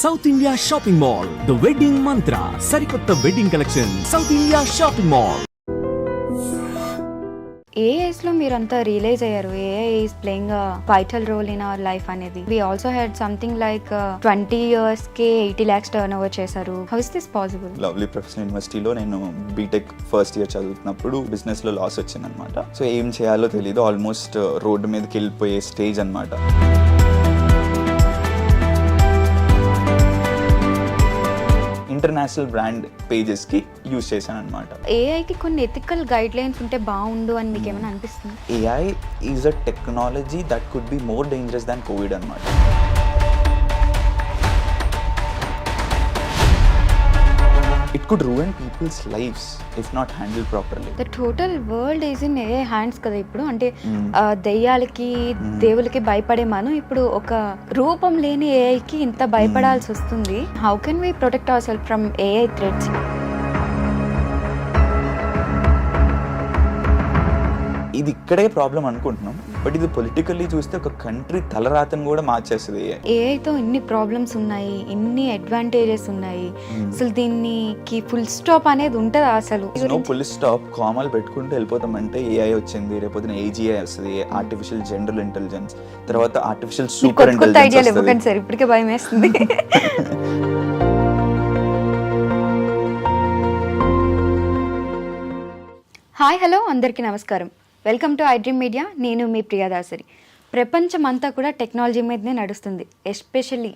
South India shopping mall, the wedding Mantra, సరికొత్త wedding collection, South India shopping mall. ఏ age లో మీరంతా realize అయ్యారు AI is playing vital role in our life అనేది? We also had something like 20 years కి 80 lakhs turnover చేశారు. How is this possible? Lovely professional యూనివర్సిటీలో నేను BTech first year చదువుతున్నప్పుడు బిజినెస్ లో లాస్ వచ్చిందనమాట. సో ఏం చేయాలో తెలియదు, ఆల్మోస్ట్ రోడ్డు మీదకి వెళ్ళిపోయే స్టేజ్ అనమాట. ఇంటర్నేషనల్ బ్రాండ్ పేజెస్ కి యూజ్ చేశాను అనమాట. ఏఐకి కొన్ని ఎథికల్ గైడ్ లైన్స్ ఉంటే బాగుండు అని మీకు ఏమైనా అనిపిస్తుంది? AI is a technology that could be more dangerous than Covid అనమాట. It could ruin people's lives if not handled properly. The total world is in AI hands కదా ఇప్పుడు. అంటే దెయ్యాలకి దేవులకి భయపడే మనం ఇప్పుడు ఒక రూపం లేని ఏఐకి ఇంత భయపడాల్సి వస్తుంది. How can we protect our self from AI threats? ఇది ఇక్కడే ప్రాబ్లం అనుకుంటున్నాం, బట్ ఇది పొలిటికల్లీ చూస్తే ఒక కంట్రీ తలరాతను కూడా మార్చేస్తుంది. ఏఐతో ఇన్ని ప్రాబ్లమ్స్ ఉన్నాయి, ఇన్ని అడ్వాంటేజెస్ ఉన్నాయి, అసలు దీనికి ఫుల్ స్టాప్ అనేది ఉంటుందా? అసలు నో ఫుల్ స్టాప్. కామాలు పెట్టుకుంటూ వెళ్ళిపోతామంటే ఏఐ వచ్చింది, రేపొద్దున ఏజీఐ వస్తుంది, ఆర్టిఫిషియల్ జనరల్ ఇంటెలిజెన్స్, తర్వాత ఆర్టిఫిషియల్ సూపర్ ఇంటెలిజెన్స్ వస్తుంది. సార్ ఇప్పటికే భయం వేస్తుంది. హాయ్, హలో, అందరికీ నమస్కారం. Welcome to iDream media. నేను మీ ప్రియాదాసరి. ప్రపంచం అంతా కూడా టెక్నాలజీ మీదనే నడుస్తుంది. Especially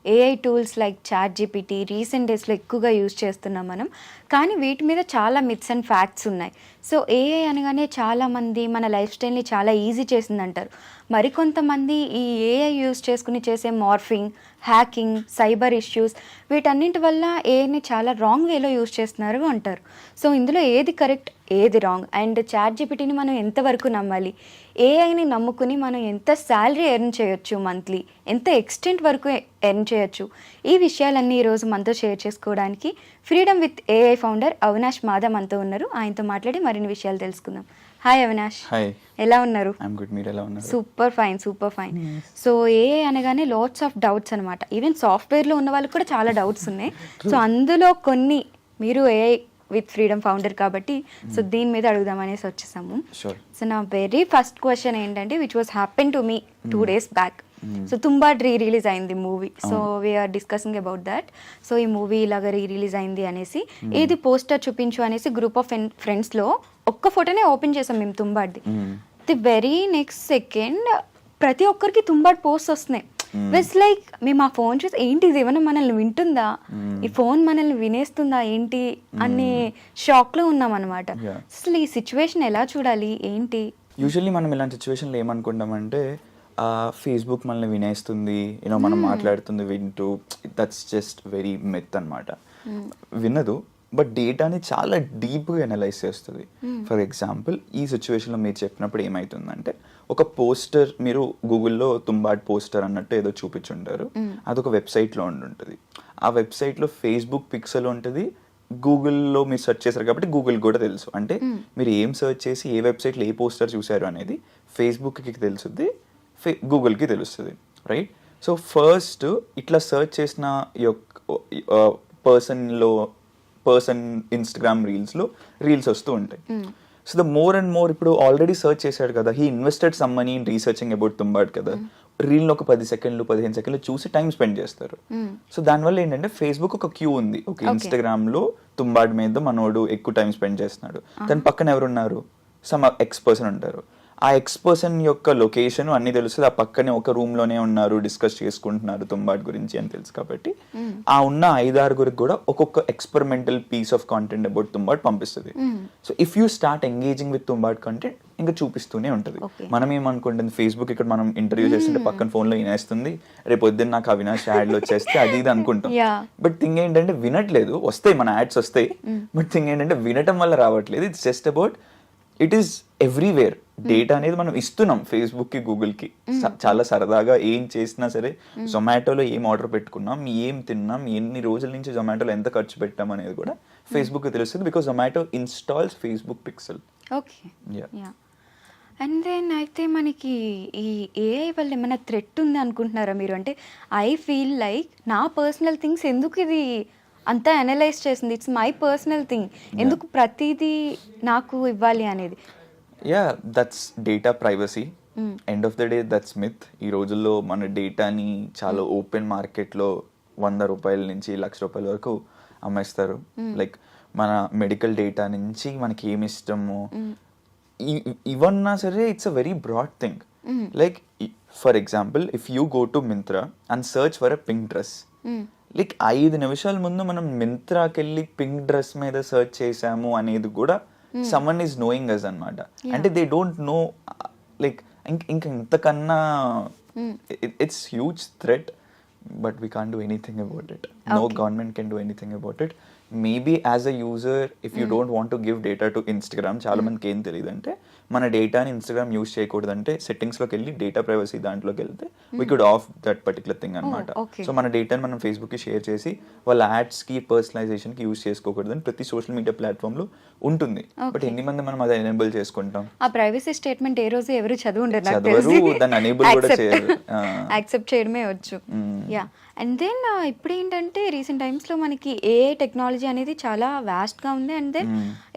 AI tools like ChatGPT recent డేస్లో ఎక్కువగా యూజ్ చేస్తున్నాం మనం. కానీ వీటి మీద చాలా మిత్స్ అండ్ ఫ్యాక్ట్స్ ఉన్నాయి. సో ఏఐ అనగానే చాలామంది మన లైఫ్ స్టైల్ని చాలా ఈజీ చేసిందంటారు. మరికొంతమంది ఈ ఏఐ యూజ్ చేసుకుని చేసే మార్ఫింగ్, హ్యాకింగ్, సైబర్ ఇష్యూస్ వీటన్నింటి వల్ల ఏఐని చాలా రాంగ్ వేలో యూజ్ చేస్తున్నారు అంటారు. సో ఇందులో ఏది కరెక్ట్, ఏది రాంగ్, అండ్ ChatGPTని మనం ఎంతవరకు నమ్మాలి, ఏఐని నమ్ముకుని మనం ఎంత శాలరీ ఎర్న్ చేయొచ్చు, మంత్లీ ఎంత ఎక్స్టెంట్ వరకు ఎర్న్ చేయొచ్చు, ఈ విషయాలన్నీ ఈరోజు మనతో షేర్ చేసుకోవడానికి freedom with AI founder Avinash Madhav మనతో ఉన్నారు. ఆయనతో మాట్లాడి మరిన్ని విషయాలు తెలుసుకుందాం. హాయ్ అవినాష్. హాయ్, ఎలా ఉన్నారు? Super fine. సో ఏఐ అనగానే లాట్స్ ఆఫ్ డౌట్స్ అనమాట. ఈవెన్ సాఫ్ట్వేర్లో ఉన్న వాళ్ళకి కూడా చాలా డౌట్స్ ఉన్నాయి. సో అందులో కొన్ని మీరు ఏఐ విత్ ఫ్రీడమ్ ఫౌండర్ కాబట్టి సో దీని మీద అడుగుదామనేసి వచ్చేసాము. సో నా వెరీ ఫస్ట్ క్వశ్చన్ ఏంటంటే, which was happen to me 2 days back. So Tumbbad release అయింది movie. So we're discussing about that. So ఈ మూవీ ఇలాగ రిలీజ్ అయింది అనేసి, ఏది పోస్టర్ చూపించు అనేసి గ్రూప్ ఆఫ్ ఫ్రెండ్స్లో ఒక్క ఫోటోనే ఓపెన్ చేసాం మేము తుంబాడ్ది. ది వెరీ నెక్స్ట్ సెకండ్ ప్రతి ఒక్కరికి తుంబాడ్ పోస్ట్ వస్తున్నాయి. ఇట్స్ లైక్ మేము ఆ ఫోన్ చూసి ఏంటి ఇది ఏమైనా మనల్ని వింటుందా, ఈ ఫోన్ మనల్ని వినేస్తుందా ఏంటి అనే షాక్ లో ఉన్నాం అనమాట. అసలు ఈ సిచ్యువేషన్ ఎలా చూడాలి ఏంటి? యూజువల్లీ మనం ఇలాంటి సిచ్యువేషన్లో ఏమనుకుంటామంటే ఫేస్బుక్ మనల్ని వినేస్తుంది, యూనో మనం మాట్లాడుతుంది వింటూ. దట్స్ జస్ట్ వెరీ మిత్ అనమాట. వినదు, బట్ డేటాని చాలా డీప్గా అనలైజ్ చేస్తుంది. ఫర్ ఎగ్జాంపుల్ ఈ సిచ్యువేషన్లో మీరు చెప్పినప్పుడు ఏమవుతుందంటే, ఒక పోస్టర్ మీరు గూగుల్లో తుంబాడ్ పోస్టర్ అన్నట్టు ఏదో చూపించుంటారు, అదొక వెబ్సైట్లో ఉంటుంది. ఆ వెబ్సైట్లో ఫేస్బుక్ పిక్సెల్ ఉంటుంది, గూగుల్లో మీరు సెర్చ్ చేశారు కాబట్టి గూగుల్ కూడా తెలుసు. అంటే మీరు ఏం సెర్చ్ చేసి ఏ వెబ్సైట్లో ఏ పోస్టర్ చూసారు అనేది ఫేస్బుక్కి తెలుస్తుంది, గూగుల్కి తెలుస్తుంది, రైట్? సో ఫస్ట్ ఇట్లా సెర్చ్ చేసిన పర్సన్ ఇన్స్టాగ్రామ్ రీల్స్ వస్తూ ఉంటాయి. So the more and more ఇప్పుడు ఆల్రెడీ సర్చ్ చేశాడు కదా, he invested some money in researching about Tumbbad కదా, రీల్ని ఒక 10 సెకండ్లు 15 సెకండ్లు చూసి టైం స్పెండ్ చేస్తారు. సో దానివల్ల ఏంటంటే ఫేస్బుక్ ఒక క్యూ ఉంది, ఒక ఇన్స్టాగ్రామ్ లో తుంబాడ్ మీద మనోడు ఎక్కువ టైం స్పెండ్ చేస్తున్నాడు, దాని పక్కన ఎవరున్నారు, సమ్ ఎక్స్ పర్సన్ ఉంటారు. ఆ ఎక్స్ పర్సన్ యొక్క లొకేషన్ అన్ని తెలుస్తుంది, ఆ పక్కనే ఒక రూమ్ లోనే ఉన్నారు, డిస్కస్ చేసుకుంటున్నారు తుంబాడ్ గురించి అని తెలుసు. కాబట్టి ఆ ఉన్న 5-6 కూడా ఒక్కొక్క experimental piece of content about Tumbbad పంపిస్తుంది. So if you start engaging with Tumbbad content ఇంకా చూపిస్తూనే ఉంటుంది. మనం ఏమనుకుంటుంది, ఫేస్బుక్ ఇక్కడ మనం ఇంటర్వ్యూ చేస్తుంటే పక్కన ఫోన్ లో వినేస్తుంది, రేపు పొద్దున్న నాకు అవినాష్ యాడ్లు వచ్చేస్తే అది ఇది అనుకుంటాం. బట్ థింగ్ ఏంటంటే వినట్లేదు, వస్తాయి మన యాడ్స్ వస్తాయి, బట్ థింగ్ ఏంటంటే వినటం వల్ల రావట్లేదు. It's just about it is everywhere. Data అనేది మనం ఇస్తున్నాం ఫేస్బుక్ కి, గూగుల్ కి. చాలా సరదాగా ఏం చేసినా సరే, జొమాటోలో ఏం ఆర్డర్ పెట్టుకున్నాం, ఏం తిన్నాం, ఎన్ని రోజుల నుంచి జొమాటోలో ఎంత ఖర్చు పెట్టాం అనేది కూడా ఫేస్బుక్ కి తెలుస్తుంది, because Zomato installs Facebook pixel. Okay, and then అయితే మనకి ఈ ఏఐ వల్ల ఏమైనా థ్రెట్ ఉంది అనుకుంటున్నారా మీరు? అంటే ఐ ఫీల్ లైక్ నా పర్సనల్ థింగ్స్ ఎందుకు ఇది అంతా అనలైజ్ చేసింది, ఇట్స్ మై పర్సనల్ థింగ్, ఎందుకు ప్రతిదీ నాకు ఇవ్వాలి అనేది. Yeah, that's data privacy. End of the day that's myth. ఈ రోజుల్లో మన డేటాని చాలా ఓపెన్ మార్కెట్లో 100 రూపాయల నుంచి 1,00,000 రూపాయల వరకు అమ్మేస్తారు. లైక్ మన మెడికల్ డేటా నుంచి మనకి ఏమి ఇష్టము ఇవన్నా సరే, it's a very broad thing. Like for example, if you go to Myntra and search for a pink dress, like 5 నిమిషాల ముందు మనం మింత్రాకి వెళ్ళి పింక్ డ్రెస్ మీద సర్చ్ చేసాము అనేది కూడా సమ్మన్ ఈజ్ నోయింగ్ అస్ అనమాట. అంటే దే డోంట్ నో, లైక్ ఇంకా ఇంతకన్నా it's huge threat, but we can't do anything about it. No government can do anything about it. Maybe as a user, if you don't want to give data to Instagram, చాలా మందికి ఏం తెలియదు అంటే మన డేటాని Instagram use చేయకూడదంటే సెట్టింగ్స్లోకి వెళ్ళి data privacy దాంట్లోకి వెళ్తే we could of that particular thing అనమాట. సో మన డేటాని మనం ఫేస్బుక్కి షేర్ చేసి వాళ్ళ యాడ్స్కి పర్సనలైజేషన్కి యూజ్ చేసుకోకూడదని ప్రతి సోషల్ మీడియా ప్లాట్ఫామ్లో ఉంటుంది. బట్ ఎన్ని మంది మనం అది ఎనేబుల్ చేసుకుంటాం? ఆ ప్రైవసీ స్టేట్మెంట్ ఏ రోజు ఎవరు చదవండి, దాన్ని ఎనేబుల్ కూడా చేయరు, యాక్సెప్ట్ చేయడమే వచ్చు. యా, అండ్ దెన్ ఇప్పుడు ఏంటంటే రీసెంట్ టైమ్స్లో మనకి ఏఐ టెక్నాలజీ అనేది చాలా వాస్ట్గా ఉంది. అండ్ దెన్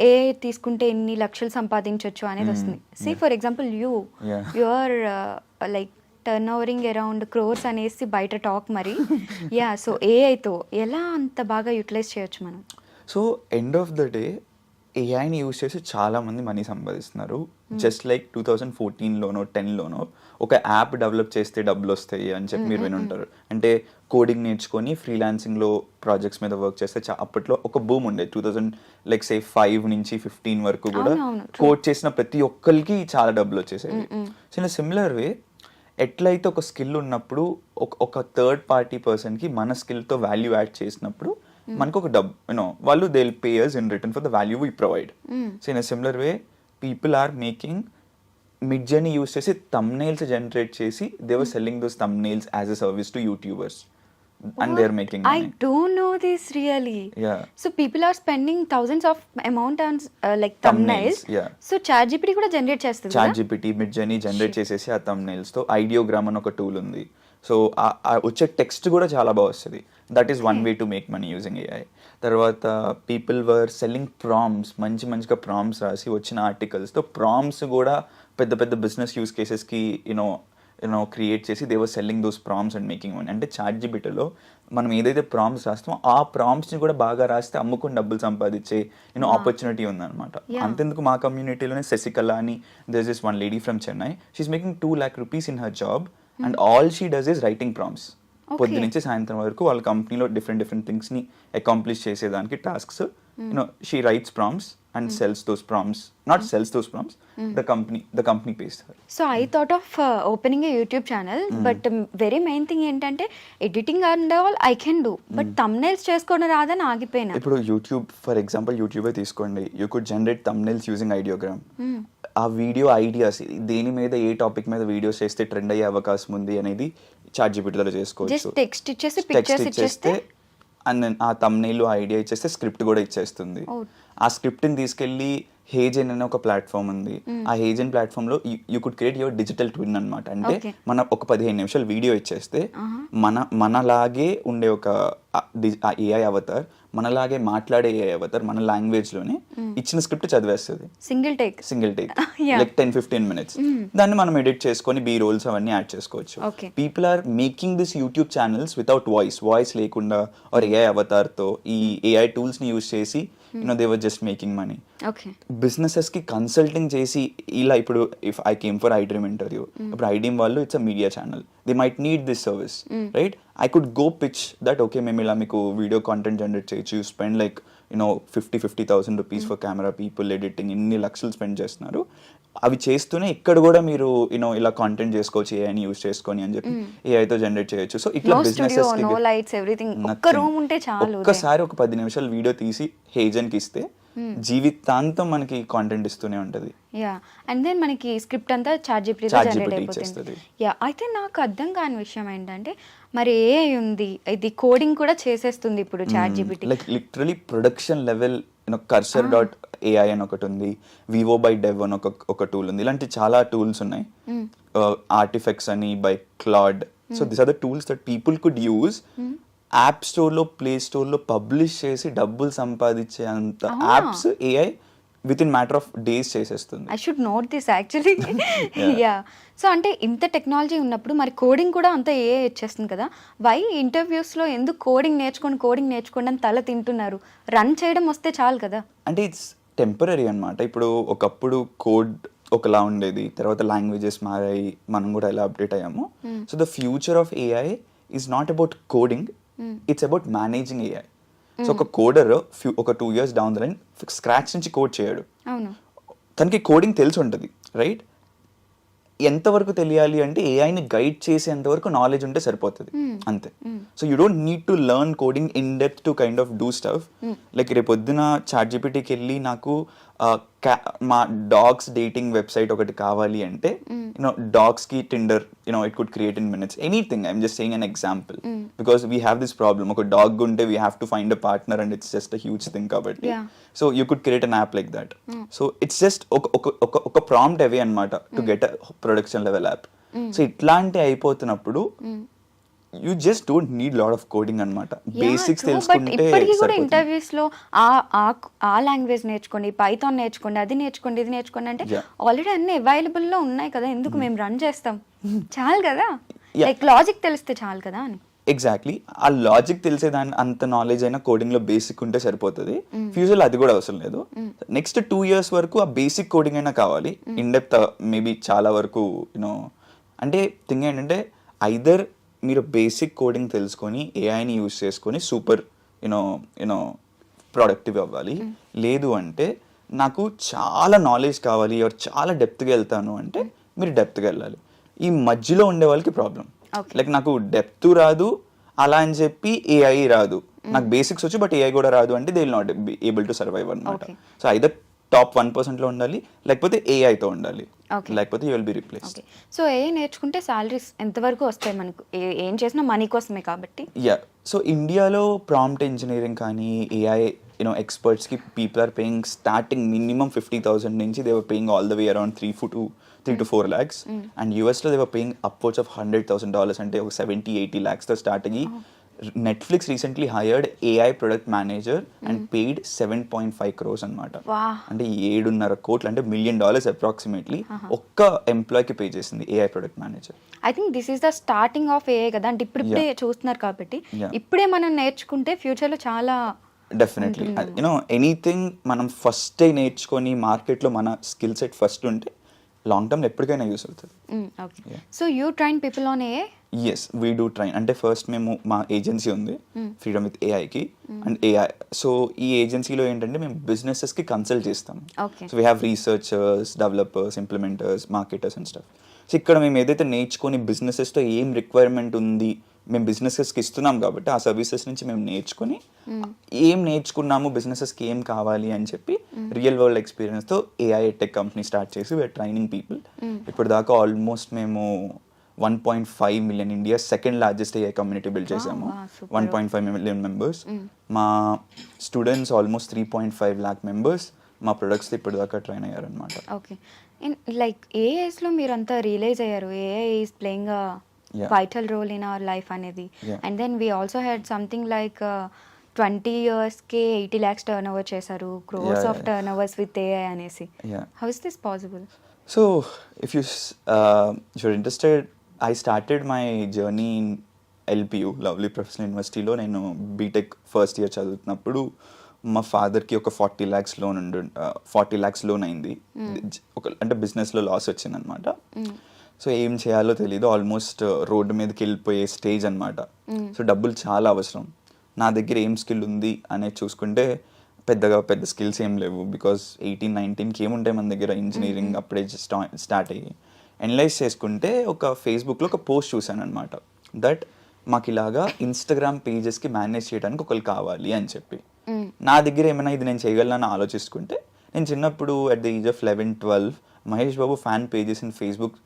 ఏఐ తీసుకుంటే ఎన్ని లక్షలు సంపాదించవచ్చు అనేది వస్తుంది. See for example your like turn overing around crores అనేసి బయట టాక్ మరి. యా, సో ఏఐతో ఎలా అంత బాగా యూటిలైజ్ చేయొచ్చు మనం? So end of the day ఏఐని యూజ్ చేసి చాలా మంది మనీ సంపాదిస్తున్నారు. జస్ట్ లైక్ 2014లోనో 10లోనో ఒక యాప్ డెవలప్ చేస్తే డబ్బులు వస్తాయి అని చెప్పి మీరు వినుంటారు. అంటే కోడింగ్ నేర్చుకొని ఫ్రీలాన్సింగ్లో ప్రాజెక్ట్స్ మీద వర్క్ చేస్తే అప్పట్లో ఒక బూమ్ ఉండేది. 2005 నుంచి 15 వరకు కూడా కోడ్ చేసిన ప్రతి ఒక్కరికి చాలా డబ్బులు వచ్చేసేవి. సో ఇన్ సిమిలర్ వే, ఎట్లయితే ఒక స్కిల్ ఉన్నప్పుడు ఒక థర్డ్ పార్టీ పర్సన్కి మన స్కిల్తో వాల్యూ యాడ్ చేసినప్పుడు మనకు ఒక డబ్బు, వాళ్ళు they will pay us in return for the value we provide. So in a similar way, people are making Midjourney use చేసి thumbnails జనరేట్ చేసి they were selling those thumbnails as a service to YouTubers. And they are making money. I don't know this really. Yeah. So people are spending thousands of amount on like thumbnails. Yeah. So ChatGPT కూడా generate చేస్తుంది. ChatGPT, Midjourney generate చేసేసి ఆ thumbnails తో Ideogram అని ఒక tool ఉంది. So వచ్చే text కూడా చాలా బాగా వస్తుంది. That is one way to make money using AI. తర్వాత పీపుల్ వర్ సెల్లింగ్ ప్రామ్స్, మంచిగా ప్రామ్స్ రాసి వచ్చిన ఆర్టికల్స్తో ప్రామ్స్ కూడా పెద్ద పెద్ద బిజినెస్ యూస్ కేసెస్కి క్రియేట్ చేసి they were selling those ప్రామ్స్ and making money. అంటే చాట్‌జిపిటిలో మనం ఏదైతే ప్రామ్స్ రాస్తామో ఆ ప్రామ్స్ని కూడా బాగా రాస్తే అమ్ముకుని డబ్బులు సంపాదించే ఆపర్చునిటీ ఉందన్నమాట. అంతెందుకు మా కమ్యూనిటీలోనే శశికళ అని, there is one lady from Chennai, she is making 2 lakh rupees in her job and all she does is writing prompts. పొద్దు నుంచి సాయంత్రం వరకు వాళ్ళ కంపెనీలో డిఫరెంట్ థింగ్స్ని అకాంప్లిష్ చేసేదానికి tasks, she writes prompts and sells those prompts, not sells those prompts, the company pays her. So I thought of opening a YouTube channel, but very main thing ఏంటంటే editing and all I can do, but thumbnails చేసుకోవడం రాదని ఆగిపోయినా. ఇప్పుడు YouTube, for example యూట్యూబే తీసుకోండి, you could generate thumbnails using Ideogram. ఆ video ideas, దేని మీద ఏ టాపిక్ మీద వీడియోస్ చేస్తే ట్రెండ్ అయ్యే అవకాశం ఉంది అనేది చాట్‌జిపిటిలో చేసుకోవచ్చు. టెక్స్ట్ ఇచ్చేసి పిక్చర్స్ ఇచ్చేస్తే అండ్ ఆ థంబ్నెయిల్ ఐడియా ఇచ్చేస్తే స్క్రిప్ట్ కూడా ఇచ్చేస్తుంది. ఆ స్క్రిప్ట్ని తీసుకెళ్ళి హేజెన్ అనే ఒక ప్లాట్ఫామ్ ఉంది. ఆ హేజెన్ ప్లాట్ఫామ్లో you could create your digital twin అనమాట. అంటే మన ఒక 15 నిమిషాలు వీడియో ఇచ్చేస్తే మనలాగే ఉండే ఒక ఏఐ అవతార్, మనలాగే మాట్లాడే ఏఐ అవతార్ మన లాంగ్వేజ్లోనే ఇచ్చిన స్క్రిప్ట్ చదివేస్తుంది. Single take like 10-15 minutes. దాన్ని మనం ఎడిట్ చేసుకొని బీ రోల్స్ అవన్నీ యాడ్ చేసుకోవచ్చు. People are making this YouTube channels without voice లేకుండా ఆర్ ఏఐ అవతార్తో ఈ ఏఐ టూల్స్ని యూజ్ చేసి they were just making money. Businesses కి కన్సల్టింగ్ చేసి ఇలా, ఇప్పుడు if I came for iDream interview, ఇప్పుడు iDream వాళ్ళు it's a media channel, they might need this service, right? I could go pitch that, okay మేము ఇలా మీకు వీడియో కాంటెంట్ జనరేట్ చేయొచ్చు, you spend like 50,000 rupees for camera people, editing, ఇన్ని లక్షలు spend చేస్తున్నారు. అవి చేస్తూనే ఇక్కడ కూడా మీరు ఇలా కాంటెంట్ చేసుకోవచ్చు ఏఐని యూజ్ చేసుకొని అని చెప్పి ఏఐతో జనరేట్ చేయొచ్చు. సో ఇట్లా బిజినెసెస్ ఒక్కసారి ఒక 10 నిమిషాలు వీడియో తీసి హేజన్కి ఇస్తే జీవితాంతం మనకి కాంటెంట్ ఇస్తూనే ఉంటది. యా, అండ్ దెన్ మనకి స్క్రిప్ట్ అంతా చాట్‌జిపిటితో జనరేట్ అయిపోతుంది. యా, అయితే నాకు అర్థం కాని విషయం ఏంటంటే మరి ఏఐ ఉంది, ఇది కోడింగ్ కూడా చేసేస్తుంది ఇప్పుడు ChatGPT. Like literally production level cursor.ai అని ఒకటి ఉంది, vivo by dev అని ఒక టూల్ ఉంది. ఇలాంటి చాలా టూల్స్ ఉన్నాయి. ఆర్టిఫెక్ట్స్ అని by Claude. So this are the tools that people could use app స్టోర్లో, ప్లే స్టోర్లో పబ్లిష్ చేసి డబ్బులు సంపాదించే అంత apps AI within matter of days చేసేస్తుంది. I should note this actually. Yeah, so అంటే ఇంత టెక్నాలజీ ఉన్నప్పుడు మరి కోడింగ్ కూడా అంత ఏ వచ్చేస్తుంది కదా, వై ఇంటర్వ్యూస్లో ఎందుకు కోడింగ్ నేర్చుకోండి అని తల తింటున్నారు? రన్ చేయడం వస్తే చాలు కదా. అంటే ఇట్స్ టెంపరీ అనమాట. ఇప్పుడు ఒకప్పుడు కోడ్ ఒకలా ఉండేది, తర్వాత లాంగ్వేజెస్ మారాయి, మనం కూడా ఎలా అప్డేట్ అయ్యాము. So the future of AI is not about coding, it's about managing AI. So ఒక కోడర్ ఒక 2 years down the line scratch నుంచి కోడ్ చేయడు. తనకి కోడింగ్ తెలిసి ఉంటుంది, రైట్? ఎంతవరకు తెలియాలి అంటే ఏఐని గైడ్ చేసేంత వరకు నాలెడ్జ్ ఉంటే సరిపోతుంది, అంతే. So you don't need to learn coding in depth to kind of do stuff. Like రేపు పొద్దున చాట్‌జిపిటికి వెళ్ళి నాకు మా డాగ్స్ డేటింగ్ వెబ్సైట్ ఒకటి కావాలి అంటే, యూనో డాగ్స్కి Tinder, you know it could create in minutes, anything. I'm just saying an example because we have this problem. ఒక డాగ్ ఉంటే we have to find a partner and it's just a huge thing కాబట్టి. So you could create an app like that. So it's just ఒక prompt away అనమాట to get a production level app. So ఇట్లాంటి అయిపోతున్నప్పుడు you just don't need lot of coding అనమాట. Basics తెలుసుకుంటే ఇప్పటికీ కూడా interviews లో ఆ లాంగ్వేజ్ నేర్చుకోండి, పైథాన్ నేర్చుకోండి, అది నేర్చుకోండి, ఇది నేర్చుకోండి అంటే ఆల్రెడీ అన్ని అవైలబుల్ లో ఉన్నాయి కదా, ఎందుకు మేము రన్ చేస్తాం? చాలు కదా, లైక్ లాజిక్ తెలిస్తే చాలు కదా అని. ఎగ్జాక్ట్లీ, ఆ లాజిక్ తెలిసేదాన్ని అంత నాలెడ్జ్ అయినా కోడింగ్ లో బేసిక్ ఉంటే సరిపోతుంది. ఫ్యూచర్ అది కూడా అవసరం లేదు. నెక్స్ట్ 2 years వరకు ఆ బేసిక్ కోడింగ్ అయినా కావాలి. ఇన్ డెప్త్ మేబీ చాలా వరకు యూనో, అంటే థింగ్ ఏంటంటే ఐదర్ మీరు బేసిక్ కోడింగ్ తెలుసుకొని ఏఐని యూజ్ చేసుకొని సూపర్ యూనో ప్రొడక్టివ్ అవ్వాలి. లేదు అంటే నాకు చాలా నాలెడ్జ్ కావాలి, చాలా డెప్త్గా వెళ్తాను అంటే మీరు డెప్త్గా వెళ్ళాలి. ఈ మధ్యలో ఉండే వాళ్ళకి ప్రాబ్లం. లైక్ నాకు డెప్త్ రాదు అలా అని చెప్పి ఏఐ రాదు, నాకు బేసిక్స్ వచ్చి బట్ ఏఐ కూడా రాదు అంటే they will not be able to survive అనమాట. సో ఐదర్ టాప్ 1% లో ఉండాలి, లేకపోతే ఏఐతో ఉండాలి, లేకపోతే you will be replaced. So AI నేర్చుకుంటే సాలరీస్ ఎంతవరకు వస్తాయి మనకు? ఏం చేసినా మనీ కోసమే కాబట్టి. యా, సో ఇండియాలో ప్రాంప్ట్ ఇంజనీరింగ్ కానీ ఏఐ ఎక్స్పర్ట్స్కి people are paying starting minimum 50,000 నుంచి they were paying all the way around 3 to 4 lakhs. And యూఎస్లో they were paying upwards of $100,000 అంటే ఒక 70-80 lakhsతో స్టార్ట్ అయ్యి Netflix recently hired AI product manager and paid 7.5 crores అనమాట. అంటే 7.5 కోట్లు అంటే $1 million అప్రాక్సిమేట్లీ ఒక్క ఎంప్లాయ్కి పే చేసింది AI product manager. I think this is the starting of AI కదా, అంటే ఇప్పుడే చూస్తున్నారు కాబట్టి ఇప్పుడే మనం నేర్చుకుంటే ఫ్యూచర్లో చాలా డెఫినెట్లీ ఎనీథింగ్ మనం ఫస్ట్ నేర్చుకొని మార్కెట్లో మన స్కిల్ సెట్ ఫస్ట్ ఉంటే లాంగ్ టర్మ్ ఎప్పటికైనా యూస్ అవుతుంది. So you train people on AI? Yes, we do train. అంటే ఫస్ట్ మేము మా ఏజెన్సీ ఉంది ఫ్రీడమ్ విత్ ఏఐకి అండ్ ఏఐ. సో ఈ ఏజెన్సీలో ఏంటంటే మేము బిజినెసెస్కి కన్సల్ట్ చేస్తాం. So we have researchers, developers, implementers, marketers and stuff. So ఇక్కడ మేము ఏదైతే నేర్చుకొని బిజినెసెస్తో ఏం రిక్వైర్మెంట్ ఉంది మేము బిజినెసెస్కి ఇస్తున్నాం కాబట్టి ఆ సర్వీసెస్ నుంచి మేము నేర్చుకొని ఏం నేర్చుకున్నాము, బిజినెసెస్కి ఏం కావాలి అని చెప్పి రియల్ వరల్డ్ ఎక్స్పీరియన్స్తో ఏఐ టెక్ కంపెనీ స్టార్ట్ చేసి వీఆర్ ట్రైనింగ్ పీపుల్. ఇప్పుడు దాకా ఆల్మోస్ట్ మేము 1.5 million India second largest AI community build చేసాము. 1.5 million మెంబర్స్. మా స్టూడెంట్స్ ఆల్మోస్ట్ 3.5 lakh మెంబర్స్ మా ప్రొడక్ట్స్ ఇప్పుడు దాకా ట్రైన్ అయ్యారనమాట. ఓకే, లైక్ ఏ ఏజ్లో మీరు అంతా రియలైజ్ అయ్యారు AI is playing a vital role in our life అనేది? And then we also had something like 20 yearsకే 80 lakhs turnover చేశారు, crores of turnovers with AI అనేసి. How is this possible? So if you're interested, I started my journey in LPU, Lovely professional యూనివర్సిటీలో. నేను BTech first year చదువుతున్నప్పుడు మా ఫాదర్కి ఒక 40 lakhs loan 40 lakhs loan అయింది. అంటే బిజినెస్లో లాస్ వచ్చిందనమాట. సో ఏం చేయాలో తెలీదు, ఆల్మోస్ట్ రోడ్డు మీదకి వెళ్ళిపోయే స్టేజ్ అనమాట. సో డబ్బులు చాలా అవసరం. నా దగ్గర ఏం స్కిల్ ఉంది అనేది చూసుకుంటే పెద్ద స్కిల్స్ ఏం లేవు. బికాస్ 18-19కి ఏముంటాయి మన దగ్గర, ఇంజనీరింగ్ అప్పుడే స్టార్ట్ అయ్యి. అనలైజ్ చేసుకుంటే ఒక ఫేస్బుక్లో ఒక పోస్ట్ చూశాను అనమాట, దట్ మాకు ఇలాగా ఇన్స్టాగ్రామ్ పేజెస్కి మేనేజ్ చేయడానికి ఒకరు కావాలి అని చెప్పి. నా దగ్గర ఏమైనా ఇది నేను చేయగలనని ఆలోచిస్తుంటే, నేను చిన్నప్పుడు at the age of 11-12 Mahesh Babu fan pages in Facebook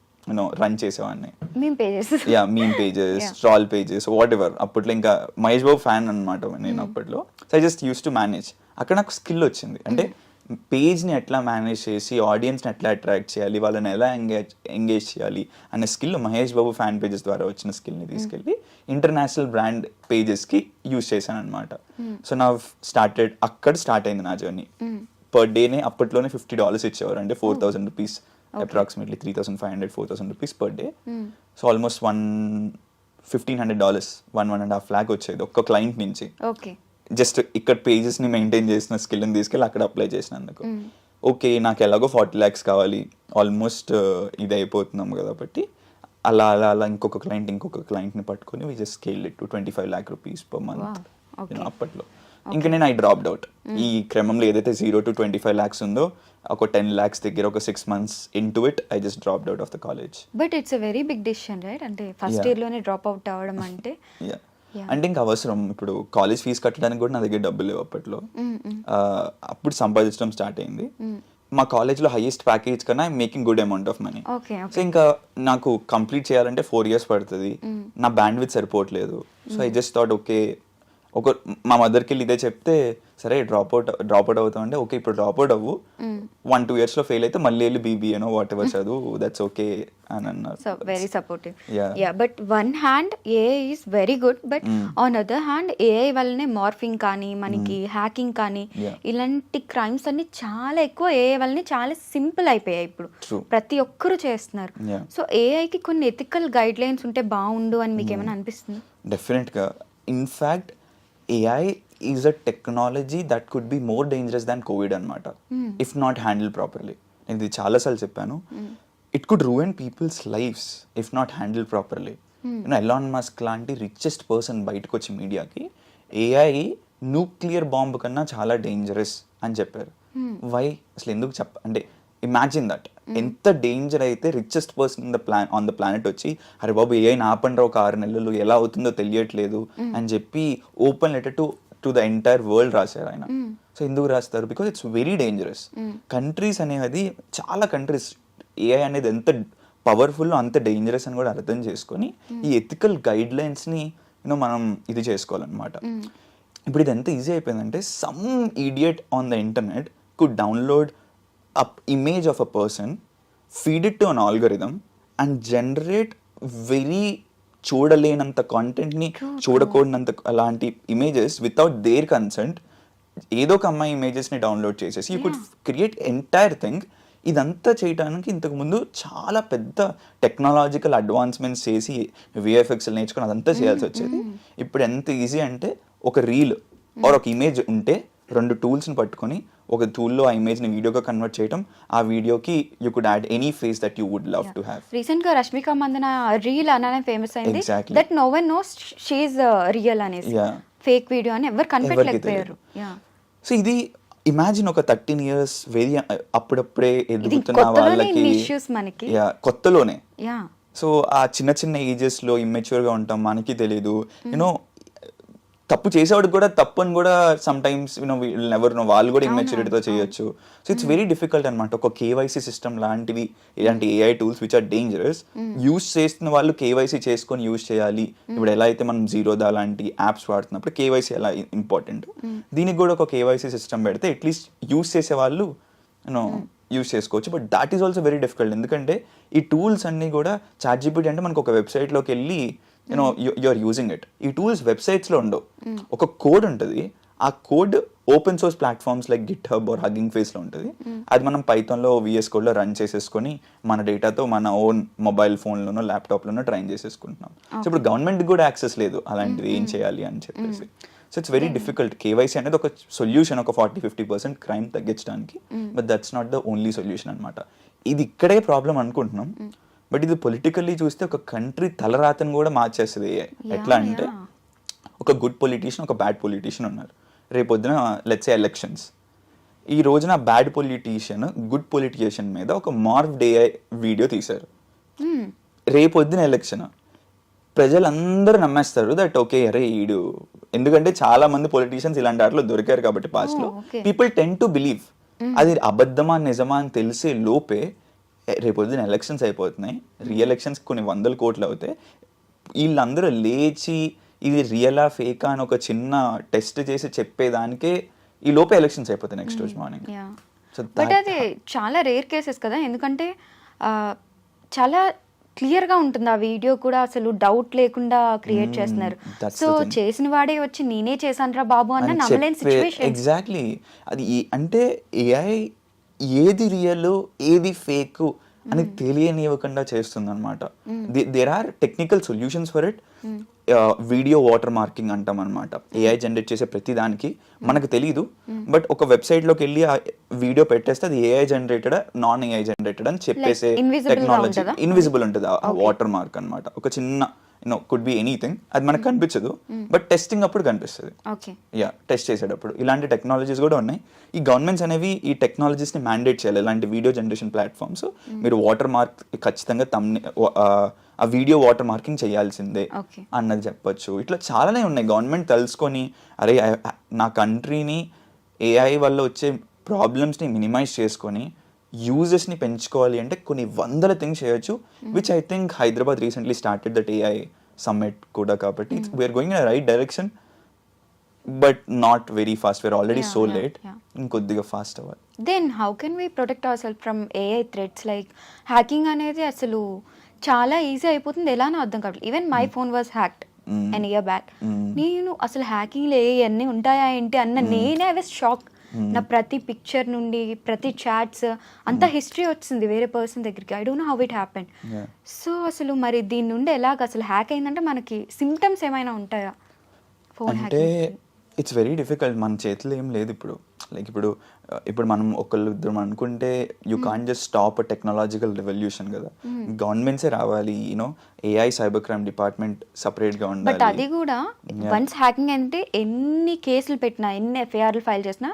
run చేసేవాడిని. మేము pages yeah, meme pages, troll pages, whatever. అప్పట్లో ఇంకా మహేష్ బాబు ఫ్యాన్ అనమాట నేను అప్పట్లో. So I just use to manage. అక్కడ నాకు స్కిల్ వచ్చింది. అంటే పేజ్ని ఎట్లా మేనేజ్ చేసి ఆడియన్స్ని ఎట్లా అట్రాక్ట్ చేయాలి, వాళ్ళని ఎలా ఎంగేజ్ చేయాలి అనే skill Mahesh Babu fan pages ద్వారా వచ్చిన స్కిల్ని తీసుకెళ్ళి ఇంటర్నేషనల్ బ్రాండ్ పేజెస్కి యూజ్ చేశాను అనమాట. సో నా అక్కడ స్టార్ట్ అయింది నా జర్నీ. పర్ డేనే అప్పట్లోనే $50 ఇచ్చేవారు, అంటే 4,000 rupees, approximately 3,500 4,000 rupees per day. So almost $1,500 1.5 lakh వచ్చేది ఒక్క క్లయింట్ నుంచి. ఓకే, జస్ట్ ఇక్కడ పేజెస్ని మెయింటైన్ చేసిన స్కిల్ని తీసుకెళ్ళి అక్కడ అప్లై చేసినందుకు. ఓకే, నాకు ఎలాగో 40 lakhs కావాలి, ఆల్మోస్ట్ ఇది అయిపోతున్నాం కాబట్టి అలా అలా అలా ఇంకొక క్లయింట్ని పట్టుకొని we just scale it to 25 lakh rupees per month. అప్పట్లో ఇంకా నేను డ్రాప్డ్ అవుట్. ఈ క్రమంలో ఏదైతే 0 to 25 lakhs ఉందో ఒక 10 lakhs దగ్గర ఒక 6 months into it I just dropped out of the college. But it's a very big decision right, అంటే ఫస్ట్ ఇయర్ లోనే డ్రాప్ అవుట్ అవ్వడం అంటే. అంటే ఇంకా అవసరం, ఇప్పుడు కాలేజ్ ఫీజు కట్టడానికి కూడా నా దగ్గర డబ్బులు లేవు అప్పట్లో. అప్పుడు సంపాదించడం స్టార్ట్ అయింది. మా కాలేజ్లో హైయెస్ట్ ప్యాకేజ్ కన్నా I'm making good amount of money. So ఇంకా నాకు కంప్లీట్ చేయాలంటే 4 years పడుతుంది, నా బ్యాండ్ విత్ సరిపోవట్లేదు. So I just thought okay, మా మదర్కి వెళ్ళి ఇదే చెప్తే సరే డ్రాప్ అవుట్ అవుతాం అంటే ఓకే ఇప్పుడు డ్రాప్ అవుట్ అవ్వు, 1-2 years లో ఫెయిల్ అయితే మళ్ళీ వెళ్ళి బీబీఏనో వాట్ ఎవర్ చదువు, దట్స్ ఓకే అని అన్నారు. So very supportive. Yeah, but one hand AI is very good, but on other hand AI వల్లనే మార్ఫింగ్ కానీ మనకి హ్యాకింగ్ కానీ ఇలాంటి క్రైమ్స్ అన్ని చాలా ఎక్కువ ఏఐ వల్లనే చాలా సింపుల్ అయిపోయాయి ఇప్పుడు, ప్రతి ఒక్కరు చేస్తున్నారు. సో ఏఐకి కొన్ని ఎథికల్ గైడ్ లైన్స్ ఉంటే బాగుండు అని మీకు ఏమైనా అనిపిస్తుంది? డెఫినెట్గా. In fact AI is a technology that could be more dangerous than COVID అనమాట, if not handled properly. నేను ఇది చాలాసార్లు చెప్పాను. It could ruin people's lives if not handled properly. Elon Musk లాంటి రిచెస్ట్ పర్సన్ బయటకు వచ్చి మీడియాకి AI న్యూక్లియర్ బాంబ్ కన్నా చాలా డేంజరస్ అని చెప్పారు. వై అసలు ఎందుకు అంటే ఇమాజిన్ దట్, ఎంత డేంజర్ అయితే richest person on the planet వచ్చి అరే బాబు AI ఆపండి ఒక 6 నెలలు ఎలా అవుతుందో తెలియట్లేదు అని చెప్పి open letter to the entire world రాశారు ఆయన. సో ఎందుకు రాస్తారు? Because it's very dangerous. Countries అనేది చాలా కంట్రీస్ AI అనేది ఎంత పవర్ఫుల్ అంత డేంజరస్ అని కూడా అర్థం చేసుకొని ఈ ఎథికల్ గైడ్ లైన్స్ని మనం ఇది చేసుకోవాలన్నమాట. ఇప్పుడు ఇది ఎంత ఈజీ అయిపోయిందంటే some idiot on the internet could download a image of a person, feed it to an algorithm and generate very చూడలేనంత కాంటెంట్ని, చూడకూడనంత అలాంటి ఇమేజెస్ వితౌట్ దేర్ కన్సెంట్. ఏదో ఒక అమ్మాయి ఇమేజెస్ని డౌన్లోడ్ చేసేసి you could create entire thing. ఇదంతా చేయడానికి ఇంతకుముందు చాలా పెద్ద టెక్నాలజికల్ అడ్వాన్స్మెంట్స్ చేసి VFX నేర్చుకుని అదంతా చేయాల్సి వచ్చేది. ఇప్పుడు ఎంత ఈజీ అంటే ఒక రీల్ ఆర్ ఒక ఇమేజ్ ఉంటే 2 టూల్స్ని పట్టుకొని ఒక టూల్లో ఆ ఇమేజ్ని వీడియోగా కన్వర్ట్ చేయడం, ఆ వీడియోకి you could add any face that you would love to have. Recent గా రష్మిక మందన రీల్ అననే ఫేమస్ అయింది, that no one knows she is real అనేసి. ఫేక్ వీడియో అని ఎవరు కనిపెట్టలేకపోయారు. సో ఇది ఇమాజిన్ ఒక 13 years వెరీ అప్పుడప్పుడే ఎదుగుతున్న వాళ్ళకి కొత్తలోనే. సో ఆ చిన్న ఏజెస్లో ఇమ్మెచ్యూర్గా ఉంటాం, మనకి తెలియదు. తప్పు చేసేవాడికి కూడా తప్పు అని కూడా సమ్ టైమ్స్ నెవర్ నో, వాళ్ళు కూడా ఇమ్మెచ్యూరిటీతో చేయొచ్చు. సో ఇట్స్ వెరీ డిఫికల్ట్ అనమాట. ఒక KYC సిస్టమ్ లాంటివి ఇలాంటి AI tools which are dangerous use చేస్తున్న వాళ్ళు KYC చేసుకొని యూజ్ చేయాలి. ఇప్పుడు ఎలా అయితే మనం జీరోదా లాంటి యాప్స్ వాడుతున్నప్పుడు KYC ఎలా ఇంపార్టెంట్, దీనికి కూడా ఒక KYC సిస్టమ్ పెడితే అట్లీస్ట్ యూజ్ చేసే వాళ్ళు యూజ్ చేసుకోవచ్చు. But that is also very difficult, ఎందుకంటే ఈ టూల్స్ అన్నీ కూడా ChatGPT అంటే మనకు ఒక వెబ్సైట్లోకి వెళ్ళి యు ఆర్ యూజింగ్ ఇట్. ఈ టూల్స్ వెబ్సైట్స్లో ఉండవు, ఒక కోడ్ ఉంటుంది. ఆ code open source platforms like GitHub or hugging ఫేస్లో ఉంటుంది. అది మనం పైథాన్లో VS కోడ్లో రన్ చేసేసుకొని మన డేటాతో మన ఓన్ మొబైల్ ఫోన్లోనో ల్యాప్టాప్లోనో ట్రైన్ చేసేసుకుంటున్నాం. సో ఇప్పుడు గవర్నమెంట్కి కూడా యాక్సెస్ లేదు అలాంటిది ఏం చేయాలి అని చెప్పేసి. So it's very difficult. KYC అనేది ఒక సొల్యూషన్, ఒక 40-50% క్రైమ్ తగ్గించడానికి, but that's not the only solution అనమాట. ఇది ఇక్కడే ప్రాబ్లం అనుకుంటున్నాం, బట్ ఇది పొలిటికల్లీ చూస్తే ఒక కంట్రీ తలరాతను కూడా మార్చేస్తుంది. ఎట్లా అంటే ఒక గుడ్ పొలిటీషియన్, ఒక బ్యాడ్ పొలిటీషియన్ ఉన్నారు. రేపొద్దున లెట్స్ సే ఎలక్షన్స్, ఈ రోజున బ్యాడ్ పొలిటీషియన్ గుడ్ పొలిటీషియన్ మీద ఒక మార్ఫ్డ్ AI వీడియో తీశారు. రేపొద్దున ఎలక్షన్ ప్రజలందరూ నమ్మేస్తారు దట్ ఓకే అరే ఈడు, ఎందుకంటే చాలా మంది పొలిటీషియన్స్ ఇలాంటి వాటిలో దొరికారు కాబట్టి పాస్ట్లో. People ten to believe. అది అబద్ధమా నిజమా అని తెలిసే లోపే రేపొద్దున ఎలక్షన్స్ అయిపోతున్నాయి, రీ-ఎలక్షన్స్ కొన్ని 100 కోట్లు అవుతాయి, వీళ్ళందరూ లేచి ఇది రియలా ఫేకా అని ఒక చిన్న టెస్ట్ చేసి చెప్పేదానికే ఈ లోపే ఎలక్షన్స్ అయిపోతాయి నెక్స్ట్ రోజు మార్నింగ్. బట్ అది చాలా రేర్ కేసెస్ కదా, ఎందుకంటే చాలా క్లియర్గా ఉంటుంది ఆ వీడియో కూడా, అసలు డౌట్ లేకుండా క్రియేట్ చేస్తున్నారు. సో చేసిన వాడే వచ్చి నేనే చేశానురా బాబు అన్న నమ్మలేని సిచ్యువేషన్. ఎగ్జాక్ట్లీ అది అంటే ఏఐ ఏది రియల్ ఏది ఫేక్ అని తెలియనివ్వకుండా చేస్తుంది అనమాట. There are technical solutions for it. Video water marking అంటాం అనమాట. ఏఐ జనరేట్ చేసే ప్రతి దానికి మనకు తెలియదు, బట్ ఒక వెబ్సైట్లోకి వెళ్ళి ఆ వీడియో పెట్టేస్తే అది AI generated non AI generated అని చెప్పేసే టెక్నాలజీ. ఇన్విజిబుల్ ఉంటుంది ఆ వాటర్ మార్క్ అనమాట. ఒక చిన్న కుడ్ బి ఎనీథింగ్, అది మనకు కనిపించదు, బట్ టెస్టింగ్ అప్పుడు కనిపిస్తుంది. టెస్ట్ చేసేటప్పుడు ఇలాంటి టెక్నాలజీస్ కూడా ఉన్నాయి. ఈ గవర్నమెంట్స్ అనేవి ఈ టెక్నాలజీస్ని మ్యాండేట్ చేయాలి. ఇలాంటి వీడియో జనరేషన్ ప్లాట్ఫామ్స్ మీరు వాటర్ మార్క్ ఖచ్చితంగా ఆ వీడియో వాటర్ మార్కింగ్ చేయాల్సిందే అన్నది చెప్పొచ్చు. ఇట్లా చాలానే ఉన్నాయి. గవర్నమెంట్ తెలుసుకొని అరే నా కంట్రీని ఏఐ వల్ల వచ్చే ప్రాబ్లమ్స్ని మినిమైజ్ చేసుకొని యూజెస్ని పెంచుకోవాలి అంటే కొన్ని వందల థింగ్స్ చేయొచ్చు, which I think Hyderabad recently started that AI summit కూడా. కాబట్టి we are going in right direction, but not very fast. We are already so late. ఇంకొద్దిగా ఫాస్ట్ అవ్వాలి. Then how can we protect our self from AI threats? Like hacking అనేది అసలు చాలా easy అయిపోతుంది, ఎలానో అర్థం కావట్లేదు. Even my phone was hacked an year back. నేను అసలు హ్యాకింగ్లో అన్నీ ఉంటాయా ఏంటి అన్న నేనే ఐ వాజ్ షాక్. నా ప్రతి పిక్చర్ నుండి ప్రతి చాట్స్ అంతా హిస్టరీ వచ్చింది వేరే పర్సన్ దగ్గరికి. I don't know how it happened. So అసలు మరి దీని నుండి ఎలాగ అసలు హ్యాక్ అయిందంటే మనకి సిమ్టమ్స్ ఏమైనా ఉంటాయా ఫోన్ హ్యాక్? అంటే ఇట్స్ వెరీ డిఫికల్ట్. మన చేతిలో ఏం లేదు ఇప్పుడు. లైక్ ఇప్పుడు మనం ఒకళ్ళు ఇద్దరు అనుకుంటే you can't just stop a technological revolution కదా. గవర్నమెంట్సే రావాలి, you know AI cyber crime department సపరేట్గా ఉండాలి. బట్ అది కూడా వన్స్ హ్యాకింగ్ అంటే ఎన్ని కేసులు పెట్టినా ఎన్ని ఎఫ్ఐఆర్లు ఫైల్ చేసినా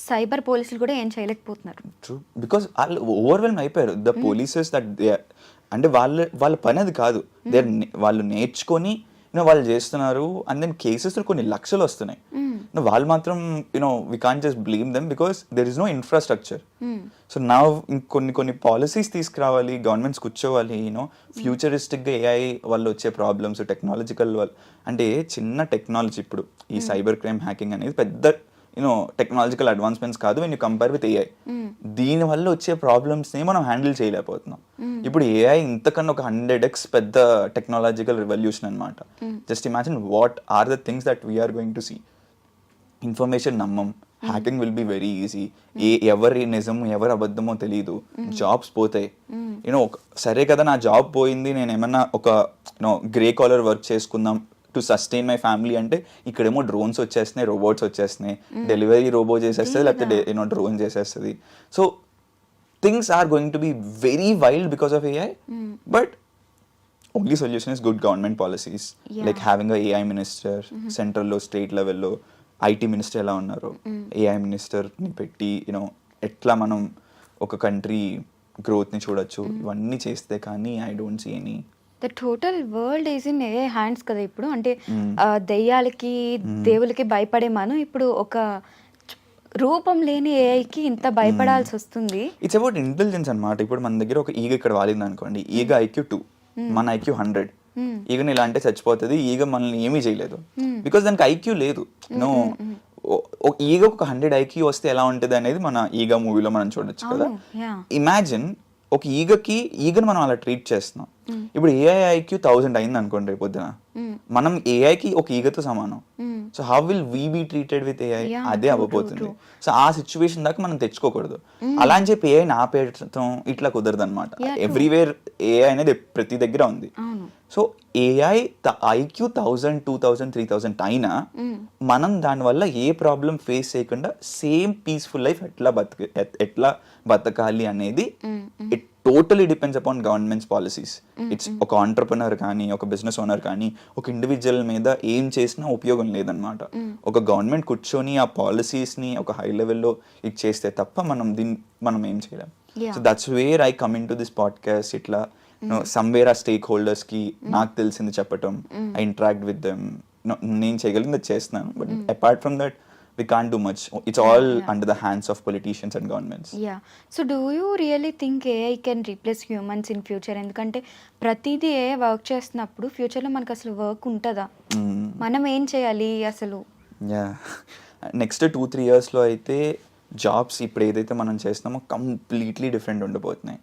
సైబర్ పోలీసులు కూడా ఏం చేయలేకపోతున్నారు. ట్రూ, బికాస్ వాళ్ళు ఓవర్వెల్మ్ అయిపోయారు. ద పోలీసెస్ దట్ అంటే వాళ్ళ పని అది కాదు. వాళ్ళు నేర్చుకొని వాళ్ళు చేస్తున్నారు, అండ్ దెన్ కేసెస్ కొన్ని లక్షలు వస్తున్నాయి. వాళ్ళు మాత్రం we can't just blame them because there is no infrastructure. So నా కొన్ని పాలసీస్ తీసుకురావాలి, గవర్నమెంట్స్ కూర్చోవాలి. ఫ్యూచరిస్టిక్గా ఏఐ వల్ల వచ్చే ప్రాబ్లమ్స్ టెక్నాలజికల్ అంటే చిన్న టెక్నాలజీ ఇప్పుడు ఈ సైబర్ క్రైమ్ హ్యాకింగ్ అనేది పెద్ద టెక్నాలజికల్ అడ్వాన్స్మెంట్స్ కాదు when you compare with AI. దీని వల్ల వచ్చే ప్రాబ్లమ్స్ని మనం హ్యాండిల్ చేయలేకపోతున్నాం. ఇప్పుడు ఏఐ ఇంతకన్నా ఒక 100x పెద్ద టెక్నాలజికల్ రెవల్యూషన్ అనమాట. Just imagine what are the things that we're going to see. Information నమ్మం, hacking will be very easy. ఎవరి నిజము ఎవరు అబద్ధమో తెలియదు, జాబ్స్ పోతాయి. సరే కదా నా జాబ్ పోయింది, నేను ఏమన్నా ఒక గ్రే కాలర్ వర్క్ చేసుకుందాం టు సస్టైన్ మై ఫ్యామిలీ అంటే ఇక్కడేమో డ్రోన్స్ వచ్చేస్తున్నాయి, రోబోట్స్ వచ్చేస్తున్నాయి, డెలివరీ రోబో చేసేస్తుంది లేకపోతే డ్రోన్ చేసేస్తుంది. So things are going to be very wild because of AI. But only solution is good government policies, like having a AI minister సెంట్రల్లో, state లెవెల్లో. IT minister ఎలా ఉన్నారు, AI మినిస్టర్ని పెట్టి ఎట్లా మనం ఒక కంట్రీ గ్రోత్ని చూడొచ్చు. ఇవన్నీ చేస్తే కానీ I don't see any. The total world is in AI hands కదా ఇప్పుడు. అంటే దెయ్యాలకి దేవులకి భయపడే మనం ఇప్పుడు ఒక రూపం లేని ఏఐకి ఇంత భయపడాల్సి వస్తుంది. ఇట్స్ అబౌట్ ఇంటెలిజెన్స్ అనమాట. ఇప్పుడు మన దగ్గర ఒక ఈగ ఇక్కడ వాలింది అనుకోండి, ఈగ IQ 2, మన IQ 100. ఈగని ఇలా అంటే చచ్చిపోతుంది, ఈగ మనల్ని ఏమీ చేయలేదు బికాస్ దానికి IQ లేదు. ఈగ ఒక 100 IQ వస్తే ఎలా ఉంటుంది అనేది మన ఈగ మూవీలో మనం చూడొచ్చు కదా. ఇమాజిన్ ఒక ఈగను మనం అలా ట్రీట్ చేస్తున్నాం. ఇప్పుడు ఏఐ IQ 1000 అయింది అనుకోండి రేపు పొద్దున, మనం ఏఐకి ఒక ఈగతో సమానం. So how will we be treated with AI? అదే అవ్వబోతుంది. సో ఆ సిచ్యువేషన్ దాకా మనం తెచ్చుకోకూడదు. అలా అని చెప్పి ఏఐ ఆపేయడం ఇట్లా కుదరదు అనమాట. ఎవ్రీవేర్ ఏఐ అనేది ప్రతి దగ్గర ఉంది. సో ఏఐ IQ 1000, 2000, 3000 అయినా మనం దానివల్ల ఏ ప్రాబ్లం ఫేస్ చేయకుండా సేమ్ పీస్ఫుల్ లైఫ్ ఎట్లా బతకాలి అనేది it totally depends upon governments policies. It's ఒక ఆంటర్ప్రినర్ కానీ ఒక బిజినెస్ ఓనర్ కానీ ఒక ఇండివిజువల్ మీద ఏం చేసినా ఉపయోగం లేదనమాట. ఒక గవర్నమెంట్ కూర్చొని ఆ పాలసీస్ని ఒక హై లెవెల్లో ఇది చేస్తే తప్ప మనం ఏం చేయలేం. So that's where I come in to this podcast. ఇట్లా సమ్వేర్ ఆ స్టేక్ హోల్డర్స్కి నాకు తెలిసింది చెప్పటం, ఐ ఇంటరాక్ట్ విత్ దెమ్. నేను చేయగలిగింది చేస్తున్నాను. But apart from that we can't do much. It's all under the hands of politicians and governments. Yeah so do you really think AI can replace humans in future? ఎందుకంటే ప్రతిదీ AI work చేస్తున్నప్పుడు ఫ్యూచర్లో మనకు అసలు work ఉంటుందా? మనం ఏం చేయాలి అసలు? యా నెక్స్ట్ 2-3 yearsలో అయితే జాబ్స్ ఇప్పుడు ఏదైతే మనం చేస్తున్నామో కంప్లీట్లీ డిఫరెంట్ ఉండబోతున్నాయి.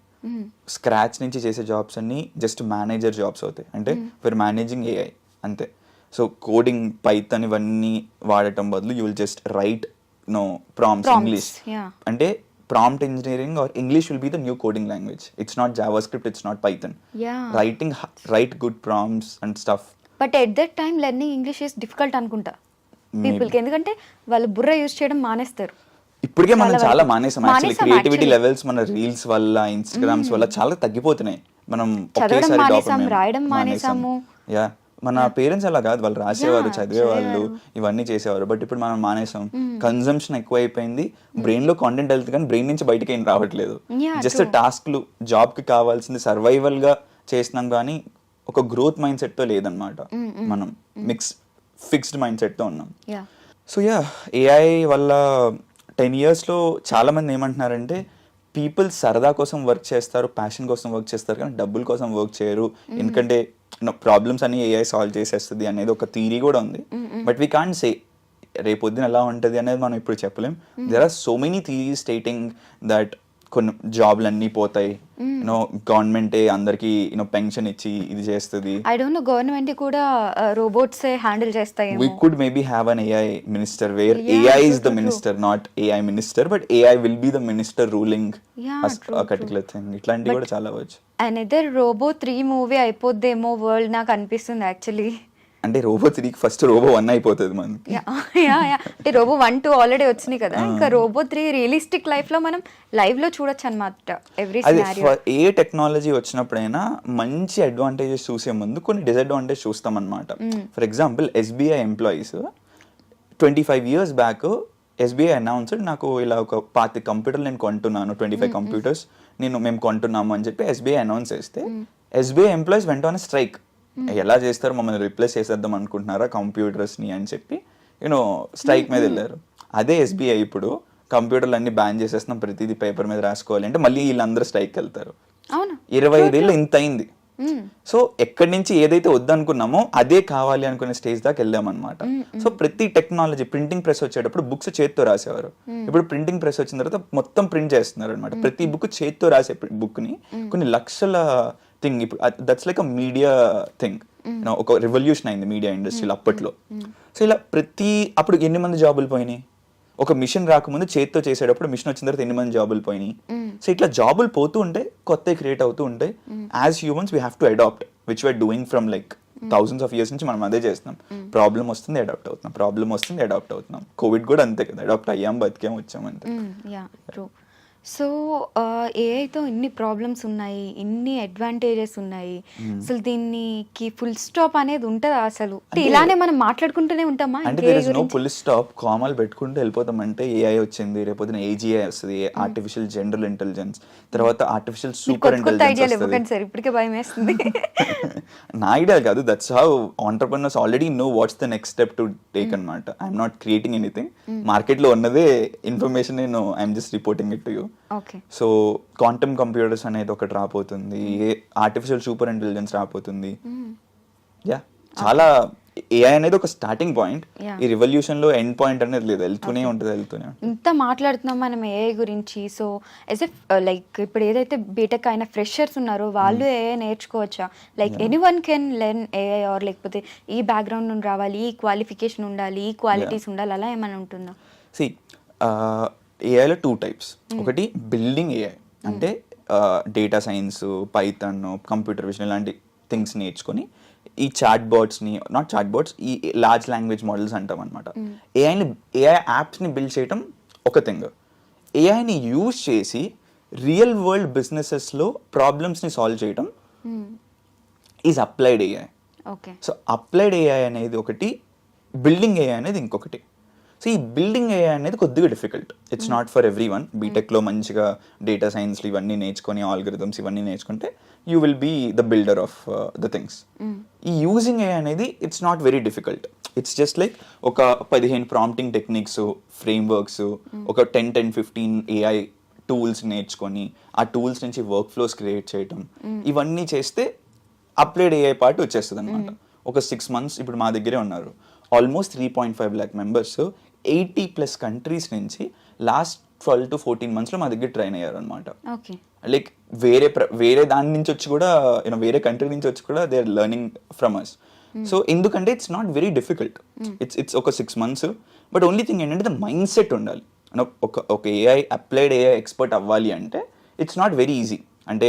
స్క్రాచ్ నుంచి చేసే జాబ్స్ అన్ని జస్ట్ మేనేజర్ జాబ్స్ అవుతాయి. అంటే ఫర్ మేనేజింగ్ ఏఐ అంతే. సో కోడింగ్ పైథాన్ ఇవన్నీ వాడటం బదులు you will just write prompts English. అంటే prompt engineering or English will be the new coding language. It's not JavaScript, it's not Python. Write good prompts and stuff. But at that time learning English is difficult అనుకుంటా పీపుల్కి, ఎందుకంటే వాళ్ళు బుర్ర use చేయడం మానేస్తారు. ఇప్పటికే మనం చాలా మానేసాం యాక్చువల్లీ. క్రియేటివిటీ లెవెల్స్ మన రీల్స్ వల్ల, ఇన్స్టాగ్రామ్స్ వల్ల చాలా తగ్గిపోతున్నాయి. మనం ఒకేసారి రాయడం మానేసాము. యా మన పేరెంట్స్ అలా కాదు, వాళ్ళు రాసేవారు, చదివేవాళ్ళు, ఇవన్నీ చేసేవారు. బట్ ఇప్పుడు మనం మానేసాం. కన్జంప్షన్ ఎక్కువ అయిపోయింది. బ్రెయిన్ లో కాంటెంట్ వెళ్తుంది కానీ బ్రెయిన్ నుంచి బయటకి ఏం రావట్లేదు. జస్ట్ టాస్క్లు, జాబ్ కి కావాల్సింది సర్వైవల్ గా చేస్తున్నాం కానీ ఒక గ్రోత్ మైండ్ సెట్ తో లేదనమాట. మనం ఫిక్స్డ్ మైండ్ సెట్ తో ఉన్నాం. సో యా ఏఐ వల్ల 10 yearsలో చాలా మంది ఏమంటున్నారంటే పీపుల్ సరదా కోసం వర్క్ చేస్తారు, ప్యాషన్ కోసం వర్క్ చేస్తారు కానీ డబ్బుల కోసం వర్క్ చేయరు. ఎందుకంటే ప్రాబ్లమ్స్ అన్ని ఏఐ సాల్వ్ చేసేస్తుంది అనేది ఒక థియరీ కూడా ఉంది. బట్ వీ కాంట్ సే రేపొద్దున ఎలా ఉంటుంది అనేది మనం ఇప్పుడు చెప్పలేం. There are so many theories stating that కొన్ని జాబ్లు అన్నీ పోతాయి, గవర్నమెంటే అందరికి పెన్షన్ ఇచ్చి ఇది చేస్తుంది. ఐ డోంట్ నో గవర్నమెంట్ కూడా రోబోట్స్ హ్యాండిల్ చేస్తాయి. We could maybe have an AI minister where AI is the minister, not AI minister, but AI will be the minister ruling a particular thing. ఇట్లాంటివి కూడా చాలా వచ్చు. Another robo 3 movie అయిపోద్దేమో world నాకు అనిపిస్తుంది actually. అంటే robo 3 first robo 1 అయిపోతుంది మనకి. అంటే రోబో 1, 2 ఆల్రెడీ వచ్చినాయి కదా, ఇంకా రోబో 3 రియలిస్టిక్ లైఫ్ లో మనం లైవ్ లో చూడొచ్చు అనమాట. ఎవ్రీ సినారియో ఏ టెక్నాలజీ వచ్చినప్పుడైనా మంచి అడ్వాంటేజెస్ చూసే ముందు కొన్ని డిసడ్వాంటేజ్ చూస్తాం అనమాట. For example SBI employees 25 years back SBI announced నాకు ఇలా ఒక 5 కంప్యూటర్లు నేను కొంటున్నాను, 25 కంప్యూటర్స్ మేము కొంటున్నాము అని చెప్పి SBI అనౌన్స్ చేస్తే SBI ఎంప్లాయీస్ వెంట ఆన్ స్ట్రైక్. ఎలా చేస్తారు, మమ్మల్ని రిప్లేస్ చేసేద్దాం అనుకుంటున్నారా కంప్యూటర్స్ని అని చెప్పి స్ట్రైక్ మీద వెళ్ళారు. అదే SBI ఇప్పుడు కంప్యూటర్లు అన్ని బ్యాన్ చేసేస్తున్నాం, ప్రతిదీ పేపర్ మీద రాసుకోవాలి అంటే మళ్ళీ వీళ్ళందరూ స్ట్రైక్ వెళ్తారు. 25 ఏళ్ళు ఇంత అయింది. సో ఎక్కడి నుంచి ఏదైతే వద్దనుకున్నామో అదే కావాలి అనుకునే స్టేజ్ దాకా వెళ్ళామన్నమాట. సో ప్రతి టెక్నాలజీ, ప్రింటింగ్ ప్రెస్ వచ్చేటప్పుడు బుక్స్ చేత్తో రాసేవారు, ఇప్పుడు ప్రింటింగ్ ప్రెస్ వచ్చిన తర్వాత మొత్తం ప్రింట్ చేస్తున్నారు అనమాట. ప్రతి బుక్ చేత్తో రాసే బుక్ ని కొన్ని లక్షల థింగ్. ఇప్పుడు that's like a media thing. ఒక రెవల్యూషన్ అయింది మీడియా ఇండస్ట్రీలో అప్పట్లో. సో ఇలా అప్పుడు ఎన్ని మంది జాబులు పోయినాయి? ఒక మిషన్ రాకముందు చేత్తో చేసేటప్పుడు మిషన్ వచ్చిన తర్వాత ఎన్ని మంది జాబులు పోయినాయి? సో ఇట్లా జాబులు పోతూ ఉంటాయి, కొత్త క్రియేట్ అవుతూ ఉంటాయి. As humans we have to adapt, which we are doing from like thousands of years నుంచి మనం అదే చేస్తున్నాం. ప్రాబ్లం వస్తుంది అడాప్ట్ అవుతున్నాం, ప్రాబ్లం వస్తుంది అడాప్ట్ అవుతున్నాం. కోవిడ్ కూడా అంతే కదా, అడాప్ట్ అయ్యాం, బతికేం, వచ్చాం అంతే. సో ఏఐతో ఇన్ని ప్రాబ్లమ్స్ ఉన్నాయి, ఇన్ని అడ్వాంటేజెస్ ఉన్నాయి, అసలు దీనికి ఫుల్ స్టాప్ అనేది ఉంటుందా అసలు? ఇలానే మనం మాట్లాడుకుంటూనే ఉంటామా? అంటే there is no full stop. కామాలు పెట్టుకుంటూ వెళ్ళిపోతాం. అంటే ఏఐ వచ్చింది, రేపొద్దున AGI వస్తుంది, ఆర్టిఫిషియల్ జనరల్ ఇంటెలిజెన్స్, తర్వాత ఆర్టిఫిషియల్ సూపర్ ఇంటెలిజెన్స్ వస్తుంది. ఇప్పటికే భయం వేస్తుంది. నా ఐడియా కాదు, that's how entrepreneurs already know what's the next step to take అన్నమాట. I'm not creating anything. Market లో ఉన్నదే ఇన్ఫర్మేషన్, నేను I'm just reporting it to you. So quantum computers అనేది ఒకటి రాబోతుంది, ఆర్టిఫిషియల్ సూపర్ ఇంటెలిజెన్స్ రాబోతుంది. యా చాలా ఏఐ అనేది ఒక స్టార్టింగ్ పాయింట్. ఈ రివల్యూషన్ లో ఎండ్ పాయింట్ అనేది లేదు, వెళ్తూనే ఉంటుంది. ఇంత మాట్లాడుతున్నాం మనం ఏఐ గురించి. సో యాజ్ ఎఫ్ లైక్ ఇప్పుడు ఏదైతే బీటెక్ అయిన ఫ్రెషర్స్ ఉన్నారో వాళ్ళు ఏఐ నేర్చుకోవచ్చా? Like anyone can learn AI, or లేకపోతే ఈ బ్యాక్గ్రౌండ్ నుండి రావాలి, ఈ క్వాలిఫికేషన్ ఉండాలి, ఈ క్వాలిటీస్ ఉండాలి, అలా ఏమైనా ఉంటుందా? సి ఏఐలో 2 types. ఒకటి బిల్డింగ్ ఏఐ, అంటే data science, Python, computer vision ఇలాంటి థింగ్స్ నేర్చుకొని ఈ చాట్ బాట్స్ని, నాట్ చాట్ బాట్స్, ఈ లార్జ్ లాంగ్వేజ్ మోడల్స్ అంటాం అనమాట. ఏఐ యాప్స్ని బిల్డ్ చేయడం ఒక థింగ్. ఏఐని యూజ్ చేసి రియల్ వరల్డ్ బిజినెసెస్లో ప్రాబ్లమ్స్ని సాల్వ్ చేయడం is applied AI. So applied AI అనేది ఒకటి, బిల్డింగ్ ఏఐ అనేది ఇంకొకటి. సో ఈ బిల్డింగ్ ఏఐ అనేది కొద్దిగా difficult. It's not for everyone. బీటెక్లో మంచిగా డేటా సైన్స్లు ఇవన్నీ నేర్చుకొని, ఆల్గరిథమ్స్ ఇవన్నీ నేర్చుకుంటే you will be the builder of the things. ఈ యూజింగ్ ఏఐ అనేది it's not very difficult. It's just like ఒక 15 ప్రాంప్టింగ్ టెక్నిక్స్, ఫ్రేమ్వర్క్స్, ఒక 10-15 ఏఐ టూల్స్ నేర్చుకొని ఆ టూల్స్ నుంచి వర్క్ ఫ్లోస్ క్రియేట్ చేయటం, ఇవన్నీ చేస్తే అప్లైడ్ ఏఐ పార్ట్ వచ్చేస్తుంది అనమాట. ఒక 6 months ఇప్పుడు మా దగ్గరే ఉన్నారు. ఆల్మోస్ట్ 3.5 lakh మెంబర్స్ 80+ కంట్రీస్ నుంచి లాస్ట్ 12 to 14 months మా దగ్గర ట్రైన్ అయ్యారు అనమాట. లైక్ వేరే దాని నుంచి వచ్చి కూడా వేరే కంట్రీ నుంచి వచ్చి కూడా they are learning from us. So ఎందుకంటే it's not very difficult. It's ఒక 6 months. బట్ ఓన్లీ థింగ్ ఏంటంటే ద మైండ్ సెట్ ఉండాలి. ఒక ఏఐ అప్లైడ్ ఏఐ ఎక్స్పర్ట్ అవ్వాలి అంటే ఇట్స్ నాట్ వెరీ ఈజీ. అంటే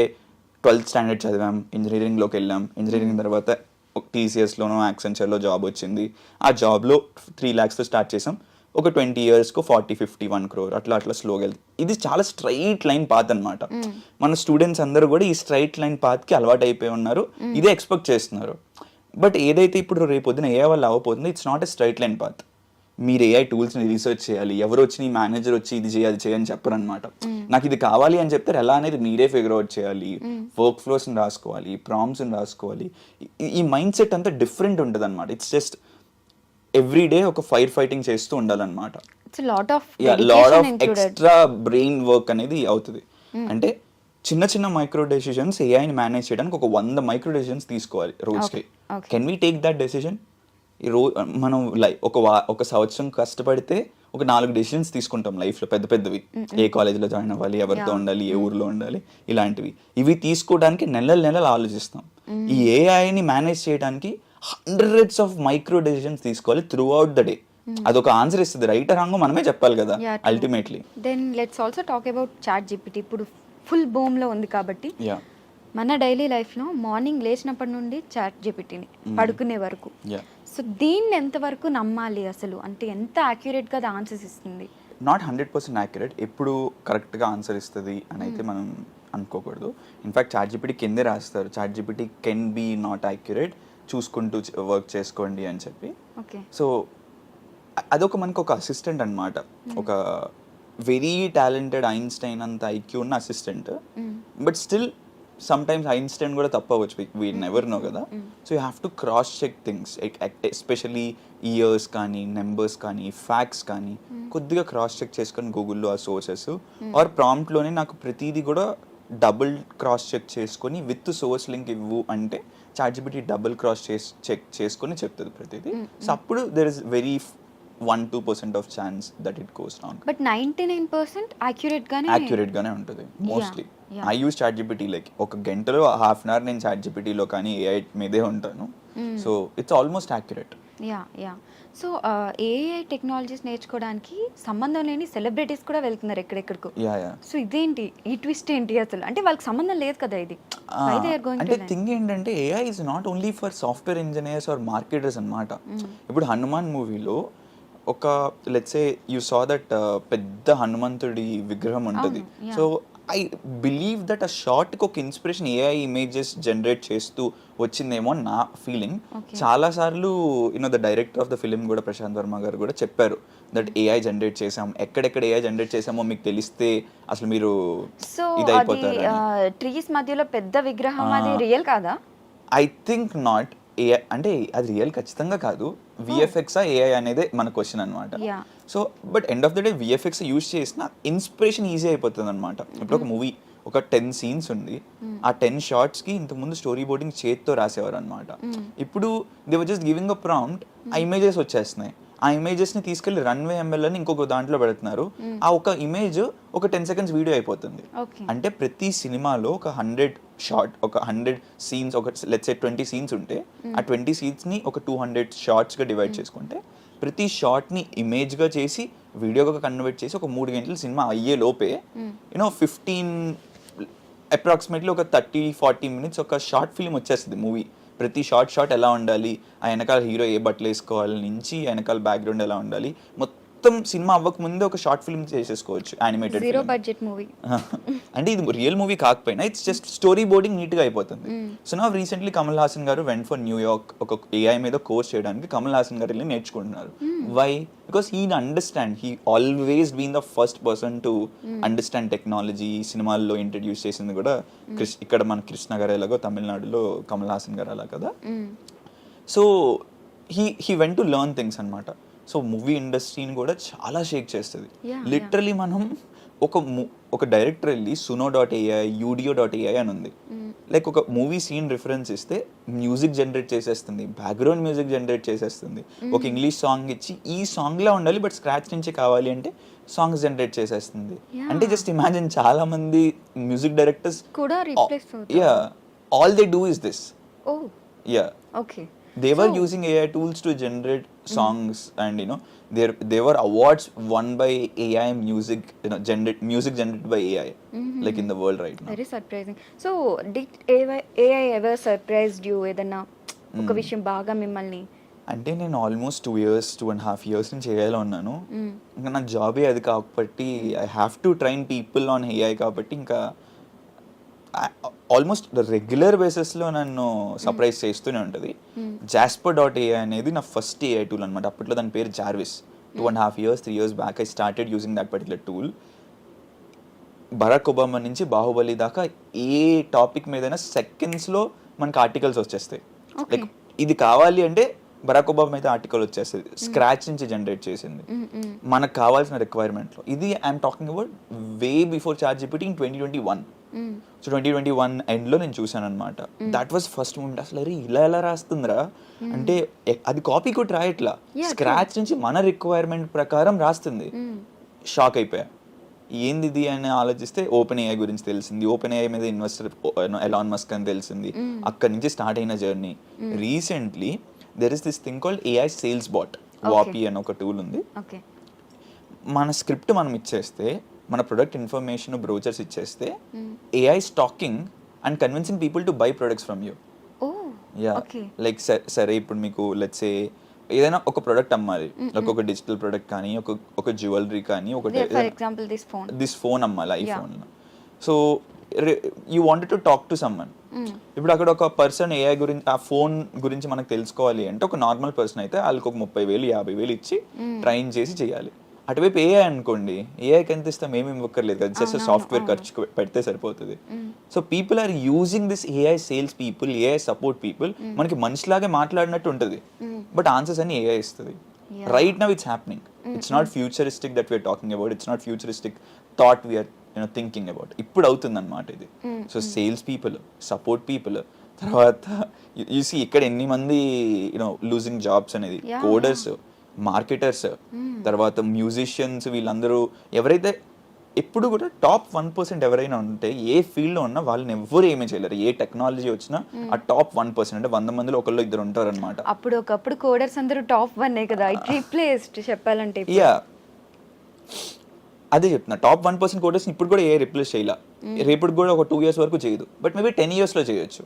12th స్టాండర్డ్ చదివాం, ఇంజనీరింగ్లోకి వెళ్ళాం, ఇంజనీరింగ్ తర్వాత TCSలోనో యాక్సెంచర్లో జాబ్ వచ్చింది. ఆ జాబ్లో 3 lakhsతో స్టార్ట్ చేసాం. ఒక 20 yearsకు 40-50 1 crore అట్లా స్లోగా వెళ్తుంది. ఇది చాలా స్ట్రైట్ లైన్ పాత్ అనమాట. మన స్టూడెంట్స్ అందరూ కూడా ఈ స్ట్రైట్ లైన్ పాత్కి అలవాటు అయిపోయి ఉన్నారు, ఇదే ఎక్స్పెక్ట్ చేస్తున్నారు. బట్ ఏదైతే ఇప్పుడు రేపొద్దున ఏఐ వల్ల అవ్వబోతుందో it's not a straight line path. మీరు ఏఐ టూల్స్ని రీసెర్చ్ చేయాలి. ఎవరు వచ్చి నీ మేనేజర్ వచ్చి ఇది చేయాలి చేయని చెప్పరు అనమాట. నాకు ఇది కావాలి అని చెప్తారు, ఎలా అనేది మీరే ఫిగర్ అవుట్ చేయాలి, వర్క్ ఫ్లోస్ని రాసుకోవాలి, ప్రాంప్ట్స్ని రాసుకోవాలి. ఈ మైండ్ సెట్ అంతా డిఫరెంట్ ఉంటుంది అనమాట. ఇట్స్ జస్ట్ ఎవ్రీ డే ఒక ఫైర్ ఫైటింగ్ చేస్తూ ఉండాలన్నమాట. Lot of extra brain work అనేది అవుతుంది. అంటే చిన్న మైక్రో డెసిషన్స్ ఏఐని మేనేజ్ చేయడానికి ఒక 100 మైక్రో డెసిషన్స్ తీసుకోవాలి రోజుకి. Can we take that decision? మనం ఒక సంవత్సరం కష్టపడితే ఒక 4 డెసిషన్స్ తీసుకుంటాం లైఫ్లో, పెద్దవి. ఏ కాలేజ్లో జాయిన్ అవ్వాలి, ఎవరితో ఉండాలి, ఏ ఊర్లో ఉండాలి, ఇలాంటివి. ఇవి తీసుకోవడానికి నెలలు ఆలోచిస్తాం. ఈ ఏఐని మేనేజ్ చేయడానికి hundreds of మైక్రో డెసిషన్స్ తీసుకోవాలి త్రూ అవుట్ ద డే. అదొక ఆన్సర్ ఇస్తుంది. రైట్ రాంగో మనమే చెప్పాలి కదా ultimately. Then let's also talk about chat GPT. ఇప్పుడు ఫుల్ బూమ్లో ఉంది కాబట్టి మన డైలీ లైఫ్లో మార్నింగ్ లేచినప్పటి నుండి చాట్ జీపీటీని పడుకునే వరకు. సో దీన్ని ఎంతవరకు నమ్మాలి అసలు? అంటే ఎంత యాక్యురేట్గా అది ఆన్సర్స్ ఇస్తుంది? Not 100% accurate. ఎప్పుడు కరెక్ట్గా ఆన్సర్ ఇస్తుంది అని అయితే మనం అనుకోకూడదు. ఇన్ఫ్యాక్ట్ చాట్ జీపీటీ కిందే రాస్తారు, chat GPT can be not accurate, చూసుకుంటూ వర్క్ చేసుకోండి అని చెప్పి. సో అదొక మనకు ఒక అసిస్టెంట్ అనమాట. ఒక వెరీ టాలెంటెడ్ ఐన్స్టైన్ అంత ఐక్యూ ఉన్న assistant. But still sometimes Einstein కూడా తప్పవచ్చు, వీ నెవర్ నో కదా. So you have to cross check things, especially years కానీ, నెంబర్స్ కానీ, ఫ్యాక్ట్స్ కానీ కొద్దిగా క్రాస్ చెక్ చేసుకొని గూగుల్లో ఆ సోర్సెస్ ఆర్ ప్రాంప్ట్లోనే నాకు ప్రతిదీ కూడా డబుల్ క్రాస్ చెక్ చేసుకొని విత్ సోర్స్ లింక్ ఇవ్వు అంటే chat GPT double cross check చేసుకొని చెప్తుంది ప్రతిదీ. సో అప్పుడు there is very 1-2% of chance that it goes wrong. But 99% accurate గానే ఉంటుంది mostly. I use chat GPT like ఒక గంటలో ½ hour నేను చాట్ జీపీటీలో కానీ ఏఐ మీదే ఉంటాను. So it's almost accurate. So AI technologies నేర్చుకోవడానికి సంబంధం లేని సెలబ్రిటీస్ కూడా వెళ్తున్నారు ఎక్కడెక్కడికో. సో ఇదేంటి, ఈ ట్విస్ట్ ఏంటి అసలు? అంటే వాళ్ళకి సంబంధం లేదు కదా ఇది. అంటే థింగ్ ఏంటంటే AI is not only for software engineers or marketers అన్నమాట. ఇప్పుడు హనుమాన్ మూవీలో ఒక let's say you saw that పెద్ద హనుమంతుడి విగ్రహం ఉంటుంది. సో ఐ బిలీవ్ దట్ ఆ షార్ట్కి ఒక ఇన్స్పిరేషన్ ఏఐ ఇమేజెస్ జనరేట్ చేస్తూ వచ్చిందేమో నా ఫీలింగ్. చాలాసార్లు the director of the film కూడా ప్రశాంత్ వర్మ గారు కూడా చెప్పారు దట్ ఏఐ జనరేట్ చేసాం, ఎక్కడెక్కడ ఏఐ జనరేట్ చేసామో మీకు తెలిస్తే అసలు మీరు ఇదైపోతారు. ట్రీస్ మధ్యలో పెద్ద విగ్రహం అది రియల్ కాదా? I think not. ఏఐ అంటే అది రియల్ ఖచ్చితంగా కాదు. విఎఫ్ఎక్సా ఏఐ అనేది మన క్వశ్చన్ అనమాట. So but end of the day VFX use చేసిన ఇన్స్పిరేషన్ ఈజీ అయిపోతుంది అనమాట. ఇప్పుడు ఒక మూవీ ఒక 10 scenes ఉంది, ఆ 10 shotsకి ఇంతకుముందు స్టోరీ బోర్డింగ్ చేతితో రాసేవారు అనమాట. ఇప్పుడు they were just giving a prompt, ఆ ఇమేజెస్ వచ్చేస్తున్నాయి. ఆ ఇమేజెస్ని తీసుకెళ్లి రన్వే ఎంఎల్ అని ఇంకొక దాంట్లో పెడుతున్నారు. ఆ ఒక ఇమేజ్ ఒక 10 seconds వీడియో అయిపోతుంది. అంటే ప్రతి సినిమాలో ఒక 100 scenes, ఒక లెట్స్ సే 20 scenes ఉంటే ఆ 20 scenesని ఒక 200 shotsగా డివైడ్ చేసుకుంటే ప్రతి షార్ట్ని ఇమేజ్గా చేసి వీడియోగా కన్వర్ట్ చేసి ఒక 3 గంటల సినిమా అయ్యే లోపే 15 అప్రాక్సిమేట్లీ ఒక 30-40 minutes ఒక షార్ట్ ఫిల్మ్ వచ్చేస్తుంది మూవీ. ప్రతి షార్ట్ ఎలా ఉండాలి, ఆ వెనకాల హీరో ఏ బట్టలు వేసుకోవాలి నుంచి వెనకాల బ్యాక్గ్రౌండ్ ఎలా ఉండాలి, మొత్తం సినిమా అవ్వక ముందే ఒక షార్ట్ ఫిల్మ్ చేసేసుకోవచ్చు యానిమేటెడ్. జీరో బడ్జెట్ మూవీ అంటే ఇది రియల్ మూవీ కాకపోయినా ఇట్స్ జస్ట్ స్టోరీ బోర్డింగ్ నీట్గా అయిపోతుంది. సో నా recently Kamal Haasan garu went for New York ఒక ఏఐ మీద కోర్స్ చేయడానికి కమల్ హాసన్ గారు వెళ్ళి నేర్చుకుంటున్నారు. Why? Because he understand, he always been the first person to understand technology. సినిమాల్లో ఇంట్రడ్యూస్ చేసింది కూడా ఇక్కడ మన కృష్ణ గారు ఎలాగో తమిళనాడులో కమల్ హాసన్ గారు అలా కదా. So he went to learn things అనమాట. సో మూవీ ఇండస్ట్రీని కూడా చాలా షేక్ చేస్తుంది. Yeah, లిటరలీ మనం ఒక డైరెక్టర్ వెళ్ళి suno.ai udio.ai అని ఉంది, లైక్ ఒక మూవీ సీన్ రిఫరెన్స్ ఇస్తే మ్యూజిక్ జనరేట్ చేసేస్తుంది, బ్యాక్గ్రౌండ్ మ్యూజిక్ జనరేట్ చేసేస్తుంది. ఒక ఇంగ్లీష్ సాంగ్ ఇచ్చి ఈ సాంగ్లా ఉండాలి బట్ స్క్రాచ్ నుంచి కావాలి అంటే సాంగ్స్ జనరేట్ చేసేస్తుంది. అంటే జస్ట్ ఇమాజిన్, చాలా మంది మ్యూజిక్ డైరెక్టర్స్ కూడా రీప్లేస్ అవుతారు. Yeah all they do is this. Oh yeah okay. they were using AI tools to generate songs, and there were awards won by AI music, music generated by AI, like in the world right now. Very surprising. So did AI ever surprised you? ఏదన్నా ఒక విషయం బాగా మిమ్మల్ని? అంటే నేను almost 2.5 years నుంచి ఏఐలో ఉన్నాను. ఇంకా నా జాబే అది కాబట్టి I have to train people on AI కాబట్టి ఇంకా ఆల్మోస్ట్ రెగ్యులర్ బేసిస్లో నన్ను సర్ప్రైజ్ చేస్తూనే ఉంటుంది. jasper.ai అనేది నా ఫస్ట్ ఏఐ టూల్ అనమాట. అప్పట్లో దాని పేరు Jarvis. 2.5 years 3 years back I started using that particular tool. Barack Obama నుంచి బాహుబలి దాకా ఏ టాపిక్ మీదైనా సెకండ్స్లో మనకి ఆర్టికల్స్ వచ్చేస్తాయి. లైక్ ఇది కావాలి అంటే బరాక్ ఒబామా అయితే ఆర్టికల్ వచ్చేస్తుంది, స్క్రాచ్ నుంచి జనరేట్ చేసింది మనకు కావాల్సిన రిక్వైర్మెంట్లో. ఇది I'm talking about way before ChatGPT in 2021. So 2021 ఎండ్లో నేను చూసాను అనమాట. That was first moment. అసలు అరే ఇలా ఎలా రాస్తుందిరా అంటే అది కాపీ కూడా రాయట్లా, స్క్రాచ్ నుంచి మన రిక్వైర్మెంట్ ప్రకారం రాస్తుంది. షాక్ అయిపోయా, ఏంది ఇది అని ఆలోచిస్తే ఓపెన్ ఏఐ గురించి తెలిసింది. ఓపెన్ ఏఐ మీద ఇన్వెస్టర్ ఎలాన్ మస్క్ అని తెలిసింది. అక్కడి నుంచి స్టార్ట్ అయిన journey. Recently there is this thing called AI sales bot, Vapi అని ఒక టూల్ ఉంది. మన స్క్రిప్ట్ మనం ఇచ్చేస్తే, మన ప్రొడక్ట్ ఇన్ఫర్మేషన్ బ్రోచర్స్ ఇచ్చేస్తే AI stalking and convincing people to buy products from you. Yeah like సరే ఇప్పుడు మీకు లెట్స్ సే ఏదైనా ఒక ప్రొడక్ట్ అమ్మాలి, లైక్ ఒక డిజిటల్ ప్రొడక్ట్ కానీ ఒక జ్యువెలరీ కానీ దిస్ ఫోన్ అమ్మాలి, iPhone. So you wanted to talk to someone. ఇప్పుడు అక్కడ ఒక పర్సన్ ఏఐ గురించి, ఆ ఫోన్ గురించి మనకు తెలుసుకోవాలి అంటే ఒక నార్మల్ పర్సన్ అయితే వాళ్ళకి ఒక 30,000 50,000 ఇచ్చి ట్రైన్ చేసి చేయాలి. అటువైపు ఏఐ అనుకోండి, ఏఐకి ఎంత ఇస్తాం, ఏమి ఇవ్వక్కర్లేదు కదా, జస్ట్ సాఫ్ట్వేర్ ఖర్చు పెడితే సరిపోతుంది. So people are using this AI sales people, AI support people. మనకి మనిషిలాగే మాట్లాడినట్టు ఉంటుంది బట్ ఆన్సర్స్ అన్ని ఏఐ ఇస్తుంది. Right now it's happening. It's not futuristic that we are talking about, it's not futuristic thought we are thinking about. ఇప్పుడు అవుతుంది అనమాట ఇది. So sales people, support people, తర్వాత చూసి ఇక్కడ ఎన్ని మంది లూజింగ్ జాబ్స్ అనేది, కోడర్స్, మార్కెటర్స్, తర్వాత మ్యూజిషియన్స్, వీళ్ళందరూ ఎవరైతే ఎప్పుడు కూడా టాప్ 1% ఎవరైనా ఉంటే ఏ ఫీల్డ్లో ఉన్నా వాళ్ళని ఎవ్వరు ఏమీ చేయలేరు. ఏ టెక్నాలజీ వచ్చినా ఆ టాప్ 1% అంటే 100 మందిలో ఒకళ్ళు ఇద్దరు ఉంటారు అనమాట. అప్పుడు ఒకప్పుడు కోడర్స్ అందరూ టాప్ 1 కదా, ఇట్ రీప్లేస్డ్ చెప్పాలంటే. యా అదే చెప్తున్నా, టాప్ 1% కోడర్స్ ఇప్పుడు కూడా ఏ రిప్లేస్ చేయాల, రేపటి కూడా ఒక 2 years వరకు చేయదు, బట్ మేబీ 10 yearsలో చేయొచ్చు.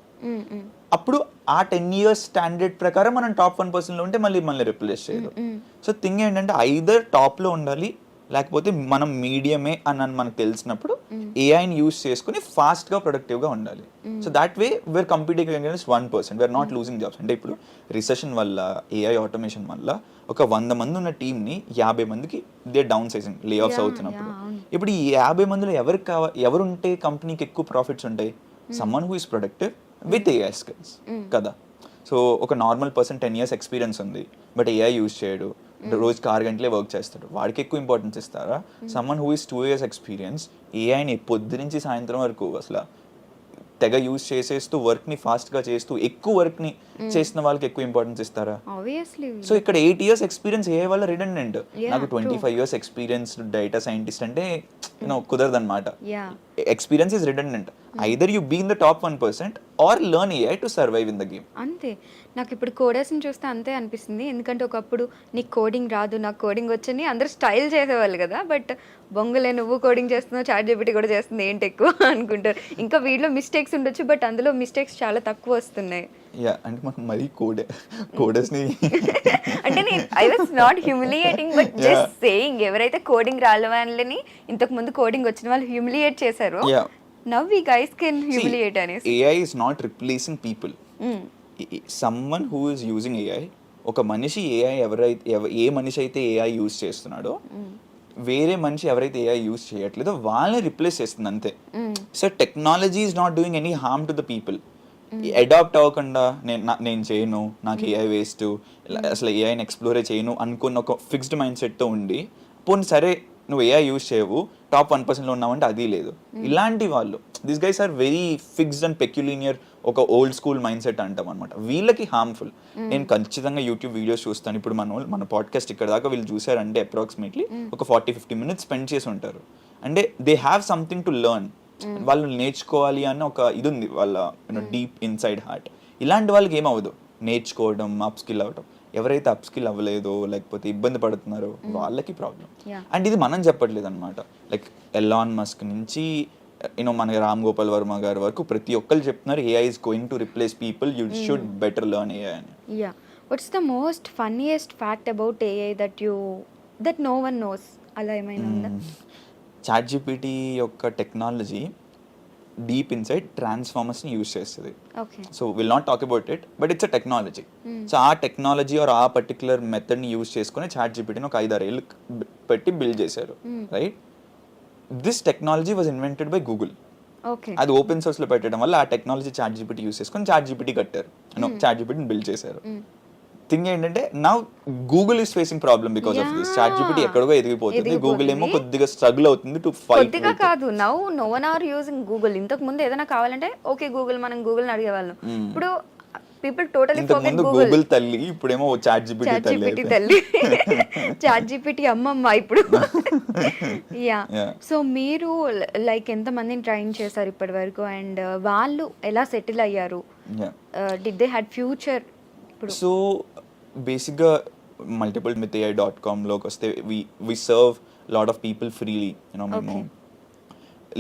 అప్పుడు ఆ 10 years స్టాండర్డ్ ప్రకారం మనం టాప్ 1%లో ఉంటే మళ్ళీ రిప్లేస్ చేయదు. సో థింగ్ ఏంటంటే ఐదర్ టాప్లో ఉండాలి లేకపోతే మనం మీడియమే అని మనకు తెలిసినప్పుడు ఏఐని యూస్ చేసుకుని ఫాస్ట్గా ప్రొడక్టివ్గా ఉండాలి. So that way we are competing against 1%, we are not losing jobs. అంటే ఇప్పుడు రిసెషన్ వల్ల, ఏఐ ఆటోమేషన్ వల్ల ఒక 100 మంది ఉన్న టీమ్ని 50 మందికి దే డౌన్ సైజింగ్, లే ఆఫ్స్ అవుతున్నప్పుడు ఇప్పుడు ఈ 50 మందిలో ఎవరుంటే కంపెనీకి ఎక్కువ ప్రాఫిట్స్ ఉంటాయి? Someone who is productive with AI skills కదా. సో ఒక నార్మల్ పర్సన్ 10 years ఎక్స్పీరియన్స్ ఉంది బట్ ఏఐ యూజ్ చేయడు, రోజుకి 6 గంటలే వర్క్ చేస్తాడు, వాడికి ఎక్కువ ఇంపార్టెన్స్ ఇస్తారా? Someone who is 2 years experience, ఏఐని పొద్దు నుంచి సాయంత్రం వరకు అసలు తెగ యూజ్ చేసేస్తూ వర్క్ని ఫాస్ట్గా చేస్తూ ఎక్కువ వర్క్ని చేసిన వాళ్ళకి ఎక్కువ ఇంపార్టెన్స్ ఇస్తారా? సో ఇక్కడ 8 years ఎక్స్పీరియన్స్ ఏఐ వల్ల రిడెండెంట్. నాకు 25 years ఎక్స్పీరియన్స్ డేటా సైంటిస్ట్ అంటే కుదరదు అనమాట. Experience is redundant. Either you be in the top 1% or learn AI to survive in the game. అంతే. నాకు ఇప్పుడు కోడర్స్ని చూస్తే అంతే అనిపిస్తుంది. ఎందుకంటే ఒకప్పుడు నీకు కోడింగ్ రాదు, నాకు కోడింగ్ వచ్చని అందరూ స్టైల్ చేసేవాళ్ళు కదా. బట్ బొంగులే నువ్వు కోడింగ్ చేస్తున్నావు, ChatGPT కూడా చేస్తుంది, ఏంటి ఎక్కువ అనుకుంటారు. ఇంకా వీటిలో మిస్టేక్స్ ఉండొచ్చు బట్ అందులో మిస్టేక్స్ చాలా తక్కువ వస్తున్నాయి. యా అంటే మనం మరీ కోడర్స్ని అంటే I was not humiliating but just saying, ఎవరైతే కోడింగ్ రాని వాళ్ళని ఇంతకు ముందు కోడింగ్ వచ్చిన వాళ్ళు హ్యూమిలియేట్ చేశారో, now we guys can humiliate అనేసి. AI is not replacing people. Someone who is using AI, ఒక మనిషి ఏఐ ఏ మనిషి అయితే ఏఐ యూజ్ చేస్తున్నాడో వేరే మనిషి ఎవరైతే ఏఐ యూజ్ చేయట్లేదో వాళ్ళని రిప్లేస్ చేస్తుంది అంతే. So technology is not doing any harm to the people. Adapt అవ్వకుండా నేను చేయను, నాకు ఏఐ వేస్ట్, అసలు ఏఐని ఎక్స్ప్లోరే చేయను అనుకున్న ఒక ఫిక్స్డ్ మైండ్ సెట్తో ఉండి పోనీ సరే నువ్వు ఏఐ యూజ్ చేయవు టాప్ 1%లో ఉన్నావంటే అది లేదు. ఇలాంటి వాళ్ళు this guys are very fixed and peculiar, ఒక ఓల్డ్ స్కూల్ మైండ్ సెట్ అంటాం అనమాట. వీళ్ళకి హార్మ్ఫుల్. నేను ఖచ్చితంగా యూట్యూబ్ వీడియోస్ చూస్తాను. ఇప్పుడు మన పాడ్కాస్ట్ ఇక్కడ దాకా వీళ్ళు చూసారంటే అప్రాక్సిమేట్లీ ఒక 40-50 minutes స్పెండ్ చేసి ఉంటారు. అంటే they have something to learn. వాళ్ళు నేర్చుకోవాలి అన్న ఒక ఇది ఉంది వాళ్ళ డీప్ ఇన్సైడ్ హార్ట్. ఇలాంటి వాళ్ళకి ఏమవ్వదు నేర్చుకోవడం, అప్ స్కిల్ అవ్వడం. ఎవరైతే అప్ స్కిల్ అవ్వలేదో లేకపోతే ఇబ్బంది పడుతున్నారో వాళ్ళకి ప్రాబ్లం. అండ్ ఇది మనం చెప్పట్లేదు అనమాట. లైక్ ఎలాన్ మస్క్ నుంచి మన రామ్ గోపాల్ వర్మ గారి వరకు ప్రతి ఒక్కరు చెప్తున్నారు AI is going to replace people, you should better learn AI అని. Yeah, what's the most funniest fact about AI that no one knows? అలా ఏమైనా ఉందా? చాట్ జీపీటీ యొక్క టెక్నాలజీ డీప్ ఇన్సైడ్ ట్రాన్స్ఫార్మర్స్ని యూజ్ చేస్తుంది. So will not talk about it, but it's a technology. So ఆ technology or ఆ particular మెథడ్ని use చేసుకుని చాట్ జీపీటీని ఒక 5-6 ఏళ్ళు పెట్టి బిల్డ్ చేశారు, right? This technology was invented by Google. అది ఓపెన్ సోర్స్లో పెట్టడం వల్ల ఆ టెక్నాలజీ చాట్ జీపీటీ యూజ్ చేసుకొని చాట్ జీపీటీ కట్టారు, చాట్ జీపీటీని బిల్డ్ చేశారు. థింగ్ ఏంటంటే now Google is facing problem because of this. Chat GPT ఎక్కడికో ఎదిగిపోతుంది, గూగుల్ ఏమో కొద్దిగా స్ట్రగుల్ అవుతుంది టు ఫైట్. కొద్దిగా కాదు, no one are using Google. ఇంతకు ముందు ఏదైనా కావాలంటే ఓకే గూగుల్, మనం గూగుల్ అడిగేవాళ్ళం. ఇప్పుడు పీపుల్ టోటలీ ఫర్గెట్ గూగుల్ తల్లి, ఇప్పుడేమో చాట్ జీపీటీ తల్లి, చాట్ జీపీటీ అమ్మమ్మ ఇప్పుడు. యా, సో మీరు లైక్ ఎంత మందిని ట్రైన్ చేశారు ఇప్పటి వరకు, అండ్ వాళ్ళు ఎలా సెటిల్ అయ్యారు? Did they had future? So బేసిక్గా multiplemithai.com లోకి వస్తే we serve lot of people freely, మేము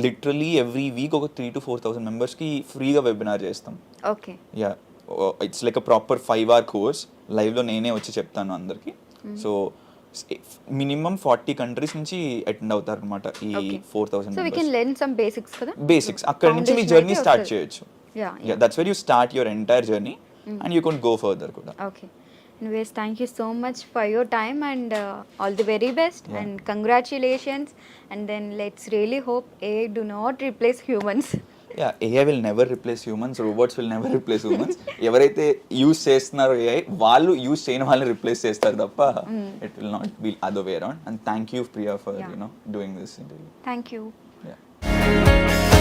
లిటరలీ ఎవ్రీ వీక్ ఒక 3,000 to 4,000 మెంబర్స్కి ఫ్రీగా వెబినార్ చేస్తాం. Okay, yeah, it's like a proper 5-hour course. లైవ్లో నేనే వచ్చి చెప్తాను అందరికి. సో మినిమం 40 కంట్రీస్ నుంచి అటెండ్ అవుతారు అనమాట ఈ 4,000 బేసిక్స్. అక్కడ నుంచి మీ జర్నీ స్టార్ట్ చేయొచ్చు. That's where you start your entire journey and you can go further kuda. Okay, anyways, thank you so much for your time and all the very best, and congratulations. And then let's really hope AI do not replace humans. Yeah, AI will never replace humans, robots will never replace humans. ఎవరైతే use చేస్తున్నారో AI వాళ్ళు use చేయని వాళ్ళని replace చేస్తారు తప్ప it will not be other way around. And thank you Priya for doing this interview. Thank you. Yeah.